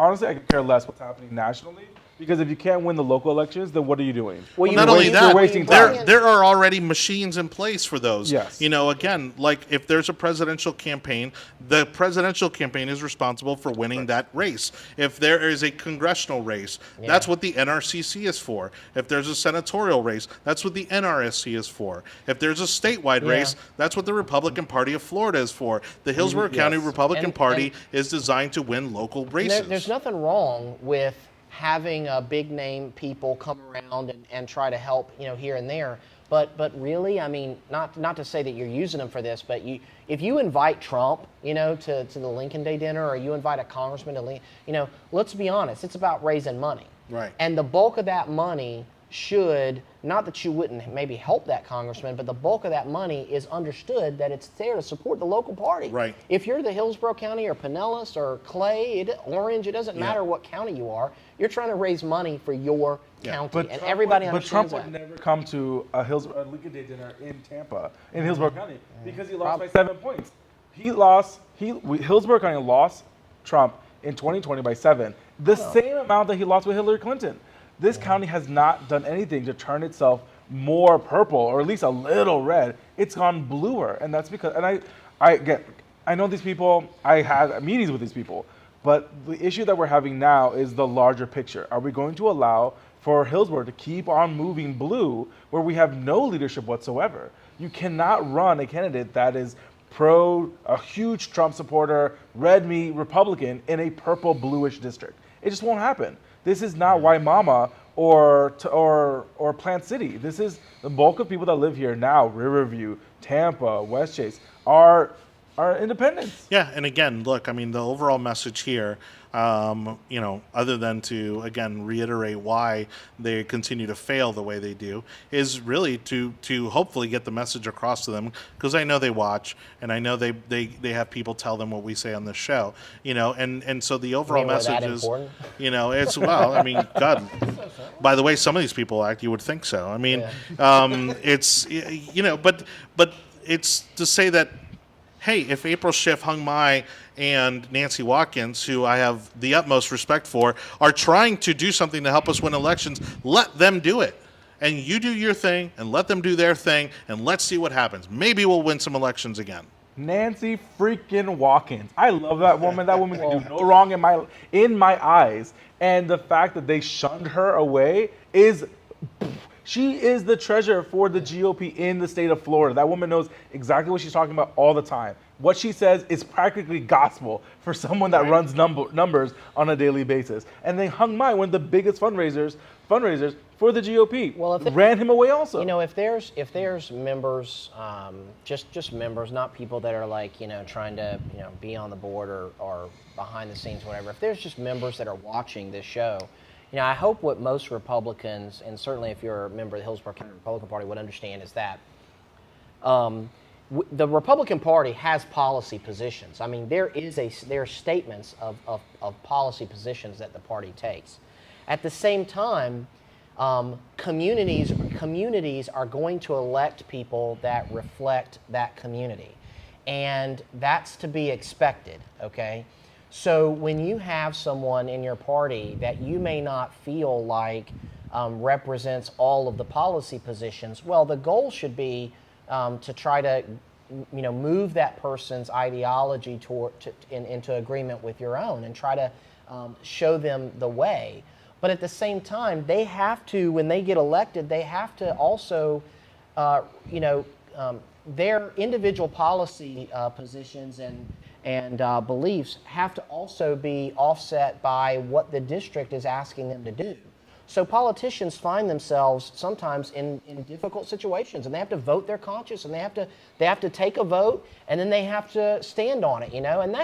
less what's happening nationally, because if you can't win the local elections, then what are you doing? Well, not only that, there are already machines in place for those. Yes. Again, like if there's a presidential campaign, the presidential campaign is responsible for winning that race. If there is a congressional race, that's what the NRCC is for. If there's a senatorial race, that's what the NRSC is for. If there's a statewide race, that's what the Republican Party of Florida is for. The Hillsborough County Republican Party is designed to win local races. There's nothing wrong with having big name people come around and try to help, here and there. But really, I mean, not to say that you're using them for this, but if you invite Trump, to the Lincoln Day dinner, or you invite a congressman to, let's be honest, it's about raising money. Right. And the bulk of that money should, not that you wouldn't maybe help that congressman, but the bulk of that money is understood that it's there to support the local party. Right. If you're the Hillsborough County or Pinellas or Clay, Orange, it doesn't matter what county you are. You're trying to raise money for your county, and everybody understands that. But Trump would never come to a Lincoln Day dinner in Tampa, in Hillsborough County, because he lost by 7 points. Hillsborough County lost Trump in 2020 by 7, the same amount that he lost with Hillary Clinton. This county has not done anything to turn itself more purple, or at least a little red. It's gone bluer, and that's because. And I know these people. I had meetings with these people, but the issue that we're having now is the larger picture. Are we going to allow for Hillsborough to keep on moving blue, where we have no leadership whatsoever? You cannot run a candidate that is a huge Trump supporter, red meat Republican in a purple bluish district. It just won't happen. This is not Waimama or Plant City. This is the bulk of people that live here now. Riverview, Tampa, West Chase are independents. Yeah, and again, look, I mean, the overall message here, other than to, again, reiterate why they continue to fail the way they do, is really to hopefully get the message across to them, because I know they watch, and I know they have people tell them what we say on this show, and so the overall message is, it's, well, I mean, God, by the way some of these people act, you would think so. I mean, it's, but it's to say that, hey, if April Schiff, Hung Mai, and Nancy Watkins, who I have the utmost respect for, are trying to do something to help us win elections, let them do it. And you do your thing, and let them do their thing, and let's see what happens. Maybe we'll win some elections again. Nancy freaking Watkins. I love that woman. That woman can do no wrong in my eyes. And the fact that they shunned her away is... She is the treasurer for the GOP in the state of Florida. That woman knows exactly what she's talking about all the time. What she says is practically gospel for someone that runs numbers on a daily basis. And they hung one of the biggest fundraisers for the GOP. Well, ran him away also. You know, if there's members, just members, not people that are like, you know, trying to, you know, be on the board or behind the scenes, whatever. If there's just members that are watching this show, you know, I hope what most Republicans, and certainly if you're a member of the Hillsborough County Republican Party, would understand is that the Republican Party has policy positions. I mean, there are statements of policy positions that the party takes. At the same time, communities are going to elect people that reflect that community, and that's to be expected. Okay. So when you have someone in your party that you may not feel like represents all of the policy positions, well, the goal should be to try to, you know, move that person's ideology into agreement with your own and try to show them the way. But at the same time, they have to, when they get elected, they have to also, you know, their individual policy positions and beliefs have to also be offset by what the district is asking them to do. So politicians find themselves sometimes in difficult situations, and they have to vote their conscience, and they have to take a vote, and then they have to stand on it, you know. And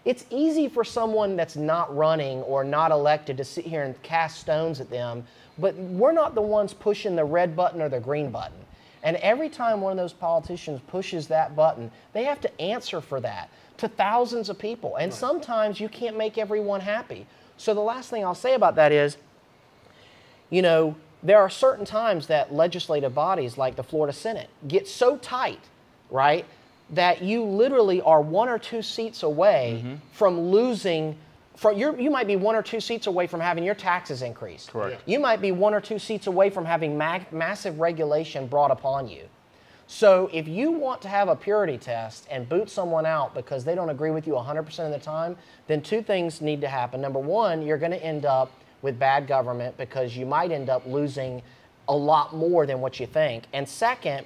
it's easy for someone that's not running or not elected to sit here and cast stones at them, but we're not the ones pushing the red button or the green button. And every time one of those politicians pushes that button, they have to answer for that to thousands of people. And sometimes you can't make everyone happy. So the last thing I'll say about that is, you know, there are certain times that legislative bodies like the Florida Senate get so tight, right, that you literally are 1 or 2 seats away from losing. You might be 1 or 2 seats away from having your taxes increased. Correct. You might be 1 or 2 seats away from having massive regulation brought upon you. So if you want to have a purity test and boot someone out because they don't agree with you 100% of the time, then 2 things need to happen. Number 1, you're going to end up with bad government because you might end up losing a lot more than what you think. And second,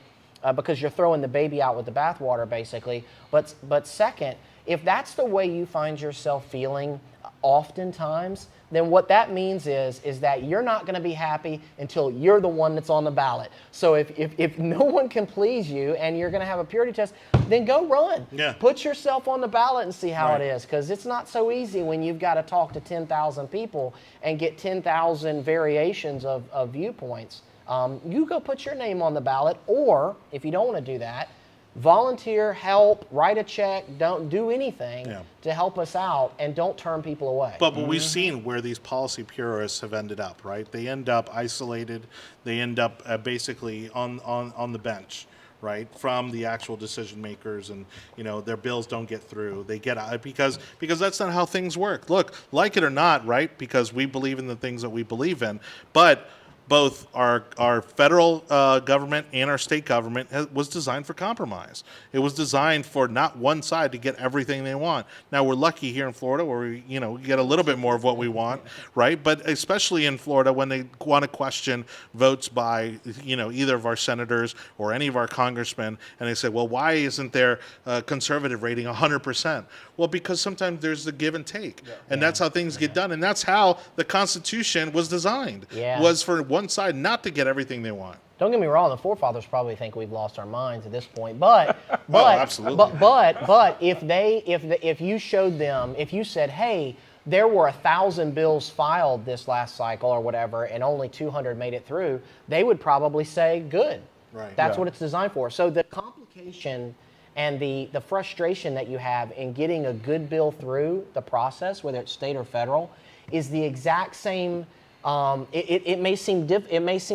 because you're throwing the baby out with the bathwater, basically. But second, if that's the way you find yourself feeling oftentimes, then what that means is that you're not going to be happy until you're the one that's on the ballot. So if no one can please you and you're going to have a purity test, then go run. Yeah. Put yourself on the ballot and see how it is, because it's not so easy when you've got to talk to 10,000 people and get 10,000 variations of viewpoints. You go put your name on the ballot, or if you don't want to do that, volunteer, help, write a check, don't do anything to help us out, and don't turn people away. But we've seen where these policy purists have ended up, right? They end up isolated. They end up basically on the bench, right, from the actual decision makers, and you know their bills don't get through. They get out because that's not how things work. Look, like it or not, right? Because we believe in the things that we believe in, but both our federal government and our state government was designed for compromise. It was designed for not one side to get everything they want. Now we're lucky here in Florida where we get a little bit more of what we want, right? But especially in Florida when they want to question votes by either of our senators or any of our congressmen, and they say, well, why isn't their conservative rating 100%? Well, because sometimes there's the give and take, and that's how things get done, and that's how the Constitution was designed. Was for one side not to get everything they want. Don't get me wrong; the forefathers probably think we've lost our minds at this point, but absolutely. But if you showed them, if you said, hey, there were 1,000 bills filed this last cycle or whatever, and only 200 made it through, they would probably say, good. Right. That's what it's designed for. So the complication and the frustration that you have in getting a good bill through the process, whether it's state or federal, is the exact same. It may seem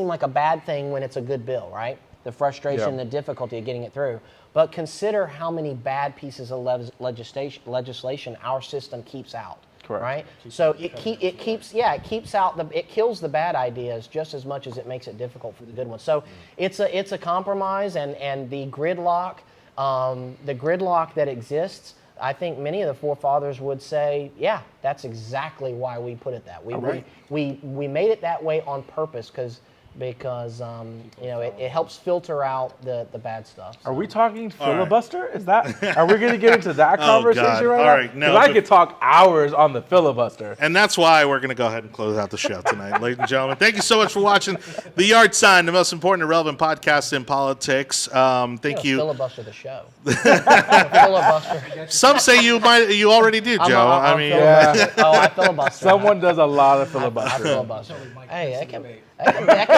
like a bad thing when it's a good bill, right? The frustration, the difficulty of getting it through. But consider how many bad pieces of legislation our system keeps out. Correct. Right. So it kills the bad ideas just as much as it makes it difficult for the good ones. So it's a compromise, and the gridlock that exists. I think many of the forefathers would say, yeah, that's exactly why we put it that way. We made it that way on purpose, because because it helps filter out the bad stuff. Are we talking filibuster? Is that? Are we going to get into that conversation God. right All now? right, no, 'Cause I could talk hours on the filibuster. And that's why we're going to go ahead and close out the show tonight, ladies and gentlemen. Thank you so much for watching The Yard Sign, the most important and relevant podcast in politics. Thank you. Filibuster the show. Filibuster. Some say you already do, Joe. I mean, I filibuster. Someone does a lot of I filibuster. filibuster. Hey, that could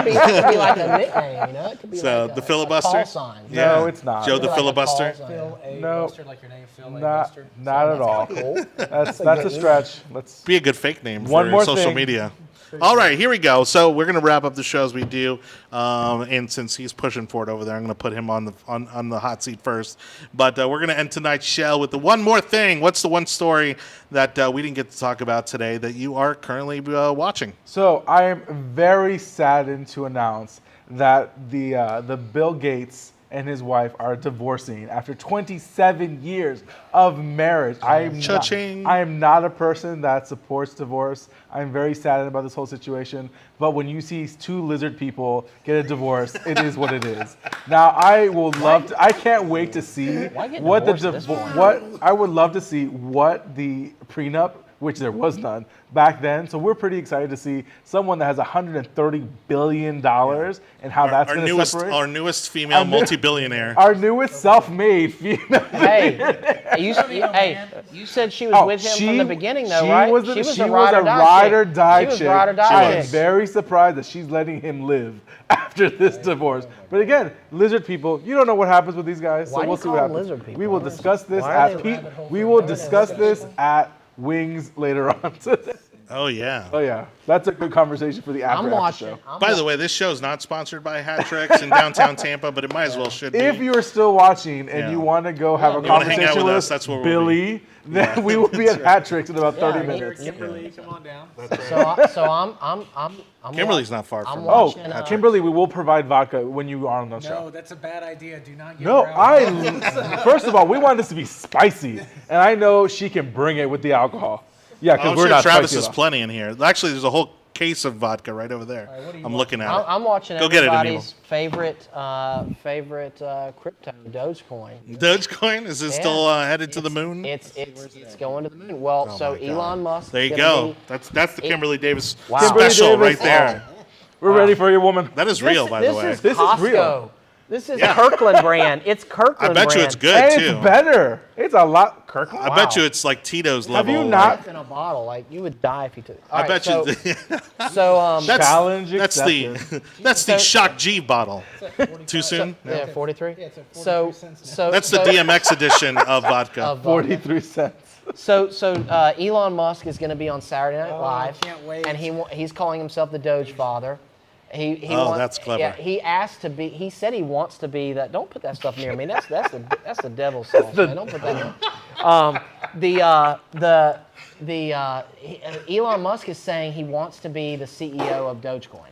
be like a nickname, you know? It could be So, like the a filibuster? call sign. Yeah. No, it's not. Joe the Like a filibuster. call sign. Phil A. No. Buster, like your name, Phil A. Not, Buster. not at all. Cool. That's a stretch. Let's. Be a good fake name One for more social thing. media. All right, here we go. So we're going to wrap up the show as we do. And since he's pushing for it over there, I'm going to put him on the hot seat first. But we're going to end tonight's show with the one more thing. What's the one story that we didn't get to talk about today that you are currently watching? So I am very saddened to announce that the Bill Gates and his wife are divorcing after 27 years of marriage. I am not a person that supports divorce. I'm very saddened about this whole situation. But when you see two lizard people get a divorce, it is what it is. Now I can't wait to see what I would love to see what the prenup, which there was none back then. So we're pretty excited to see someone that has $130 billion and how that's going to separate. Our newest female multi-billionaire. Our newest self-made female. Hey, you said she was with him from the beginning, though, right? She was a ride or die chick. I am chick. very surprised that she's letting him live after this divorce. But again, lizard people, you don't know what happens with these guys, so we'll see what happens. Lizard people? We will discuss this Why at Wings later on today. Oh, yeah. Oh, yeah. That's a good conversation for the after show. By the way, this show is not sponsored by Hat Tricks in downtown Tampa, but it might as well should be. If you are still watching and you want to go have a conversation with us, that's where Billy, then we will be at Hat Tricks in about 30 minutes. Kimberly, come on down. So I'm Kimberly's not far from watching, Kimberly, we will provide vodka when you are on the show. No, that's a bad idea. Do not get No, around. first of all, we want this to be spicy, and I know she can bring it with the alcohol. Yeah, because we're not Travis spicy has plenty in here. Actually, there's a whole case of vodka right over there. I'm looking at it. I'm watching Go get it, everybody's favorite crypto, Dogecoin. Dogecoin? Is it still headed to the moon? It's going to the moon. Well, Elon Musk. There you go. That's the Kimberly Davis Kimberly special Davis. right there. We're ready for you, woman. That is real, by the way. This is real. This is Kirkland brand. It's Kirkland I brand. bet you it's good, And too. it's better. It's a lot. Kirkland? I bet you it's like Tito's level. you not- Life in a bottle. Like, you would die if you took it. I bet you. Challenge that's the Shock G bottle. Too soon? Yeah, 43. Yeah, it's a 43 So cents now. That's the DMX edition of vodka. 43 cents. So Elon Musk is going to be on Saturday Night Live, I can't wait. and he's calling himself the Doge Father. That's clever. Yeah, he asked to be. He said he wants to be that. Don't put that stuff near me. That's the devil's sauce. Man. Don't put that near. Elon Musk is saying he wants to be the CEO of Dogecoin.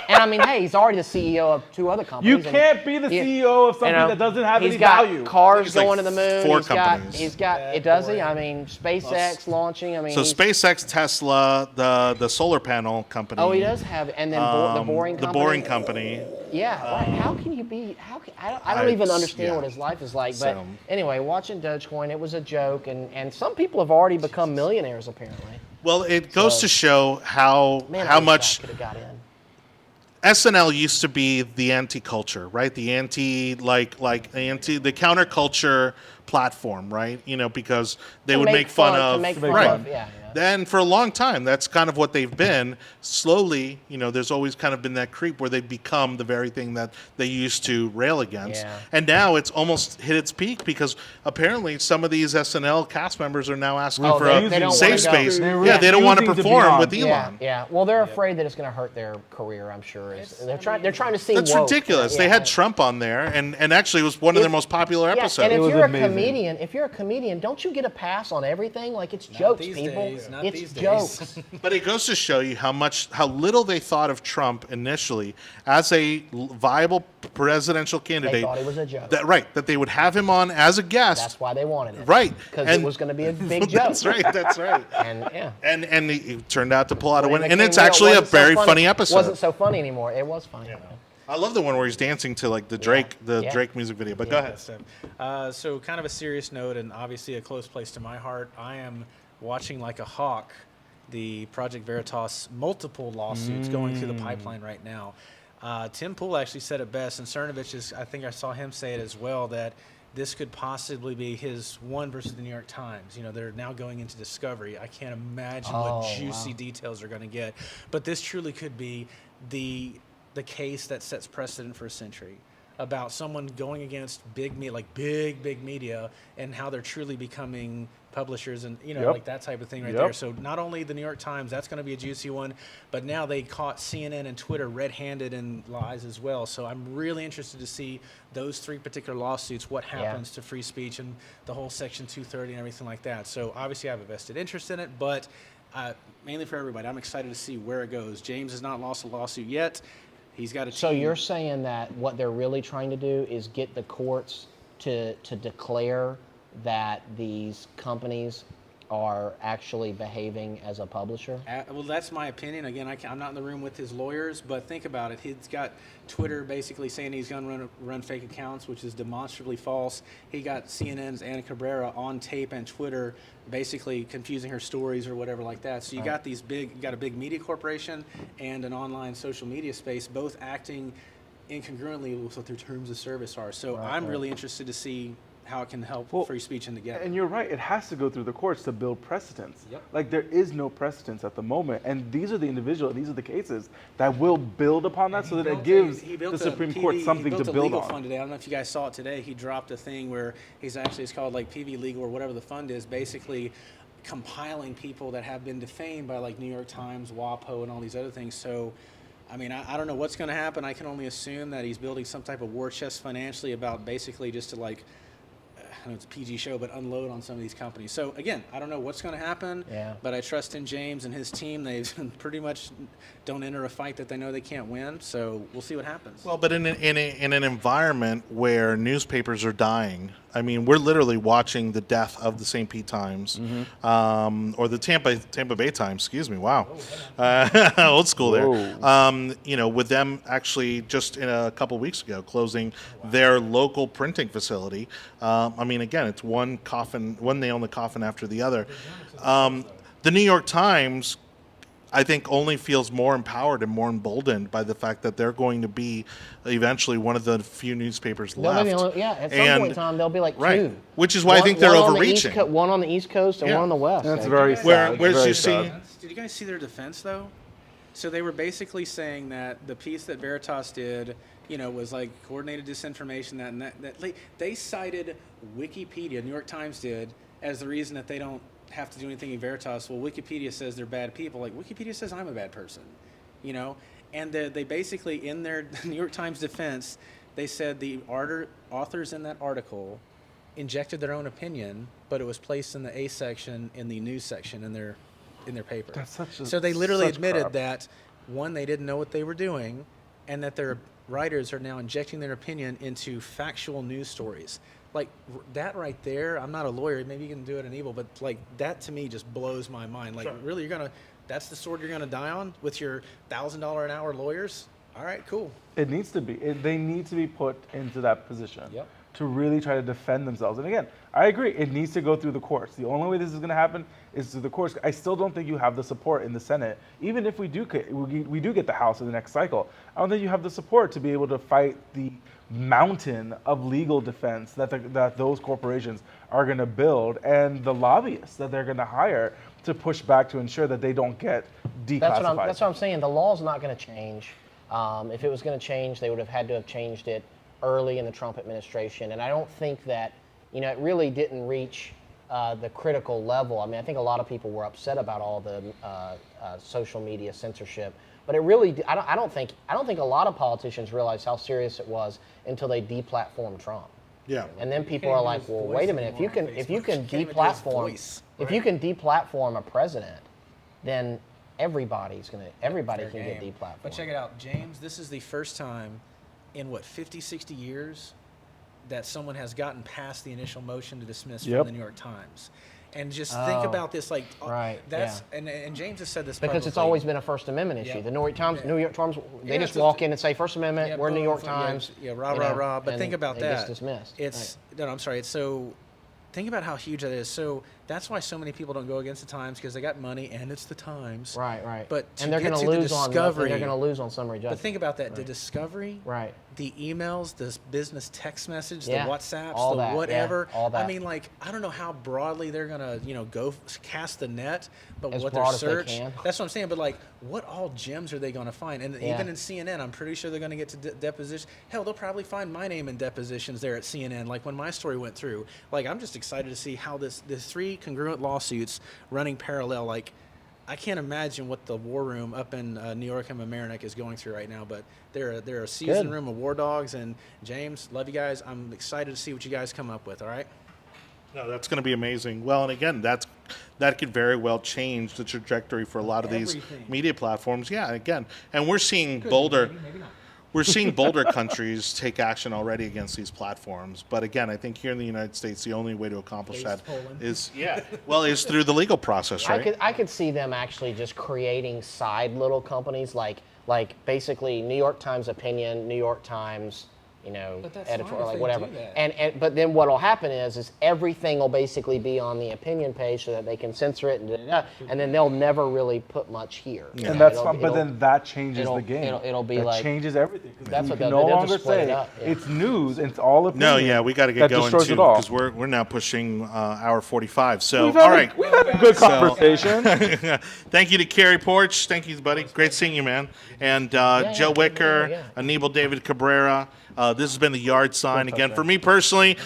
And I mean, hey, he's already the CEO of two other companies. You can't be the CEO of something that doesn't have any value. He's got cars He's like going to the moon. 4 He's companies. got. It does he? I mean, SpaceX launching. I mean, So SpaceX, Tesla, the solar panel company. Oh, he does have, and then the boring company. The boring company. Yeah, right. How can you be? I don't even understand what his life is like. But So- anyway, watching Dogecoin, it was a joke, and some people have already become millionaires apparently. Well, it goes to show how Man, how I wish much I could have got in. SNL used to be the anti-culture, right? The the counterculture platform, right? You know, because they would make fun of, right? Yeah. Then for a long time, that's kind of what they've been. Slowly, you know, there's always kind of been that creep where they've become the very thing that they used to rail against. Yeah. And now it's almost hit its peak because apparently some of these SNL cast members are now asking for they don't a safe wanna go. space. They're Yeah, they don't want to refusing to be perform on. with Elon. Yeah. Well, they're afraid that it's going to hurt their career. I'm sure. They're trying to seem That's woke. ridiculous. Yeah. They had Trump on there, and actually it was one of their most popular Yeah, episodes. and if was you're amazing. a a comedian, don't you get a pass on everything? Like, it's jokes, these people. days, not It's these jokes. days. But it goes to show you how little they thought of Trump initially as a viable presidential candidate. They thought he was a joke. That they would have him on as a guest. That's why they wanted it. Right. Because it was going to be a big joke. That's right. And yeah. And he turned out to pull out a When win. it And came it's real, it actually a wasn't so very funny episode. It wasn't so funny anymore. It was funny. Yeah. I love the one where he's dancing to like the Drake Drake music video. But go ahead. So kind of a serious note, and obviously a close place to my heart. I am watching like a hawk the Project Veritas multiple lawsuits going through the pipeline right now. Tim Pool actually said it best, and Cernovich is, I think I saw him say it as well, that this could possibly be his one versus the New York Times. You know, they're now going into discovery. I can't imagine what juicy details they're going to get. But this truly could be the case that sets precedent for a century about someone going against big media and how they're truly becoming publishers and, like that type of thing right there. So not only the New York Times, that's going to be a juicy one, but now they caught CNN and Twitter red-handed in lies as well. So I'm really interested to see those three particular lawsuits, what happens to free speech and the whole Section 230 and everything like that. So obviously I have a vested interest in it, but mainly for everybody, I'm excited to see where it goes. James has not lost a lawsuit yet. He's got a team. So you're saying that what they're really trying to do is get the courts to declare that these companies are actually behaving as a publisher? Well, that's my opinion. Again, I'm not in the room with his lawyers, but think about it. He's got Twitter basically saying he's going to run fake accounts, which is demonstrably false. He got CNN's Ana Cabrera on tape and Twitter basically confusing her stories or whatever like that. So you got you got a big media corporation and an online social media space, both acting incongruently with what their terms of service are. So I'm really interested to see how it can help free speech in the get. And you're right, it has to go through the courts to build precedents. Yep. Like, there is no precedence at the moment, and these are the cases that will build upon that, so that it gives the Supreme Court something to build on. He built a legal fund today. I don't know if you guys saw it today. He dropped a thing where it's called like PV Legal or whatever the fund is, basically compiling people that have been defamed by like New York Times, WAPO, and all these other things. So I mean, I don't know what's going to happen. I can only assume that he's building some type of war chest financially about basically just to like, I know it's a PG show, but unload on some of these companies. So again, I don't know what's going to happen, but I trust in James and his team. They pretty much don't enter a fight that they know they can't win. So we'll see what happens. Well, but in an environment where newspapers are dying, I mean, we're literally watching the death of the St. Pete Times, or the Tampa Bay Times. Excuse me. Wow, old school there. With them actually just in a couple weeks ago closing their local printing facility. I mean, again, it's one nail in the coffin after the other. The New York Times, I think, only feels more empowered and more emboldened by the fact that they're going to be eventually one of the few newspapers left. At some point in time, they'll be like two. Which is why I think they're overreaching. One on the East Coast and one on the West. That's very sad. Where's you see? Did you guys see their defense, though? So they were basically saying that the piece that Veritas did, was like coordinated disinformation. That they cited Wikipedia, New York Times did, as the reason that they don't have to do anything in Veritas. Well, Wikipedia says they're bad people. Like, Wikipedia says I'm a bad person, And they basically, in their New York Times defense, they said the authors in that article injected their own opinion, but it was placed in the A section in the news section in their paper. So they literally admitted that, one, they didn't know what they were doing, and that their writers are now injecting their opinion into factual news stories. Like, that right there, I'm not a lawyer, maybe you can do it in evil, but like, that to me just blows my mind. Like, really, that's the sword you're gonna die on with your $1,000 an hour lawyers? All right, cool. It needs to be. They need to be put into that position to really try to defend themselves. And again, I agree, it needs to go through the courts. The only way this is going to happen is through the courts. I still don't think you have the support in the Senate, even if we do get the House in the next cycle. I don't think you have the support to be able to fight the mountain of legal defense that those corporations are going to build, and the lobbyists that they're going to hire to push back to ensure that they don't get declassified. That's what I'm saying. The law's not going to change. If it was going to change, they would have had to have changed it early in the Trump administration. And I don't think that, it really didn't reach the critical level. I mean, I think a lot of people were upset about all the social media censorship, but it really, I don't think a lot of politicians realized how serious it was until they deplatformed Trump. Yeah. And then people Can't are even like, do well, his wait a voice minute. anymore on If you Facebook. can Can't even do his deplatform, voice, if you can deplatform a president, then everybody can get deplatformed. But check it out, James. This is the first time in 50, 60 years that someone has gotten past the initial motion to dismiss from the New York Times. And just think about this, like right, and James has said this because publicly. it's always been a First Amendment issue. Yep. The New York Times, they just it's walk in and say First Amendment. Yeah, we're New York boom, Times. rah. But think about it that. gets dismissed. It's no, I'm sorry. It's so. Think about how huge that is. So that's why so many people don't go against the Times, because they got money and it's the Times. Right. But and they're going to lose on discovery. they're going to lose on summary judgment. But think about that: the discovery, right? The emails, the business text message, Yeah, the WhatsApps, all the that, whatever. all that. I mean, like, I don't know how broadly they're gonna, go cast the net, but As what their broad as they search. can. That's what I'm saying. But like, what all gems are they gonna find? And Yeah. even in CNN, I'm pretty sure they're gonna get to depositions. Hell, they'll probably find my name in depositions there at CNN. Like when my story went through. Like, I'm just excited to see how the 3 congruent lawsuits running parallel. Like, I can't imagine what the war room up in New York and Mamaroneck is going through right now, but they're a seasoned room of war dogs. And James, love you guys. I'm excited to see what you guys come up with. All right. No, that's going to be amazing. Well, and again, that could very well change the trajectory for a lot of these media platforms. Yeah, again, and we're seeing bolder. Maybe not. We're seeing bolder countries take action already against these platforms. But again, I think here in the United States, the only way to accomplish that is through the legal process, right? I could see them actually just creating side little companies like basically New York Times Opinion, New York Times, editorial, like whatever. But then what'll happen is everything will basically be on the opinion page so that they can censor it and then they'll never really put much here. Yeah. And that's fine, but then that changes the game. It'll be that like changes everything. That's what you can they'll no longer just split it say up, it's news and it's all opinion. No, yeah, we got to get going too, destroys it all. because we're now pushing hour 45. So We've all right, had a good conversation. thank you to Kerry Porch. Thank you, buddy. Great seeing you, man. And Joe Wicker, Aníbal David Cabrera. This has been the Yard Sign. Again, for me personally,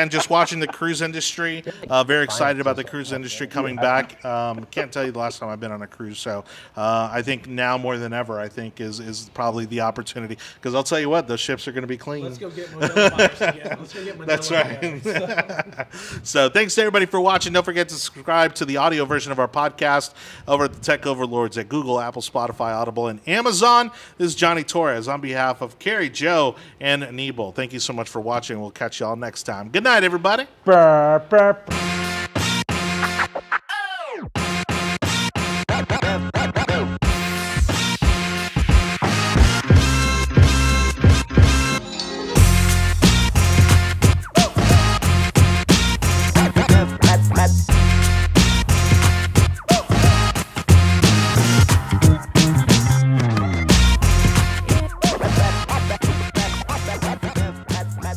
just watching the cruise industry. Very excited about the cruise industry coming back. Can't tell you the last time I've been on a cruise. So I think now more than ever, I think is probably the opportunity. Because I'll tell you what, those ships are going to be clean. Let's go get Manila Myers again. Let's go get Manila That's right. So thanks to everybody for watching. Don't forget to subscribe to the audio version of our podcast over at the Tech Overlords at Google, Apple, Spotify, Audible, and Amazon. This is Johnny Torres on behalf of Carrie, Joe, and Aníbal. Thank you so much for watching. We'll catch you all next time. Good night, everybody. Burr, burr, burr.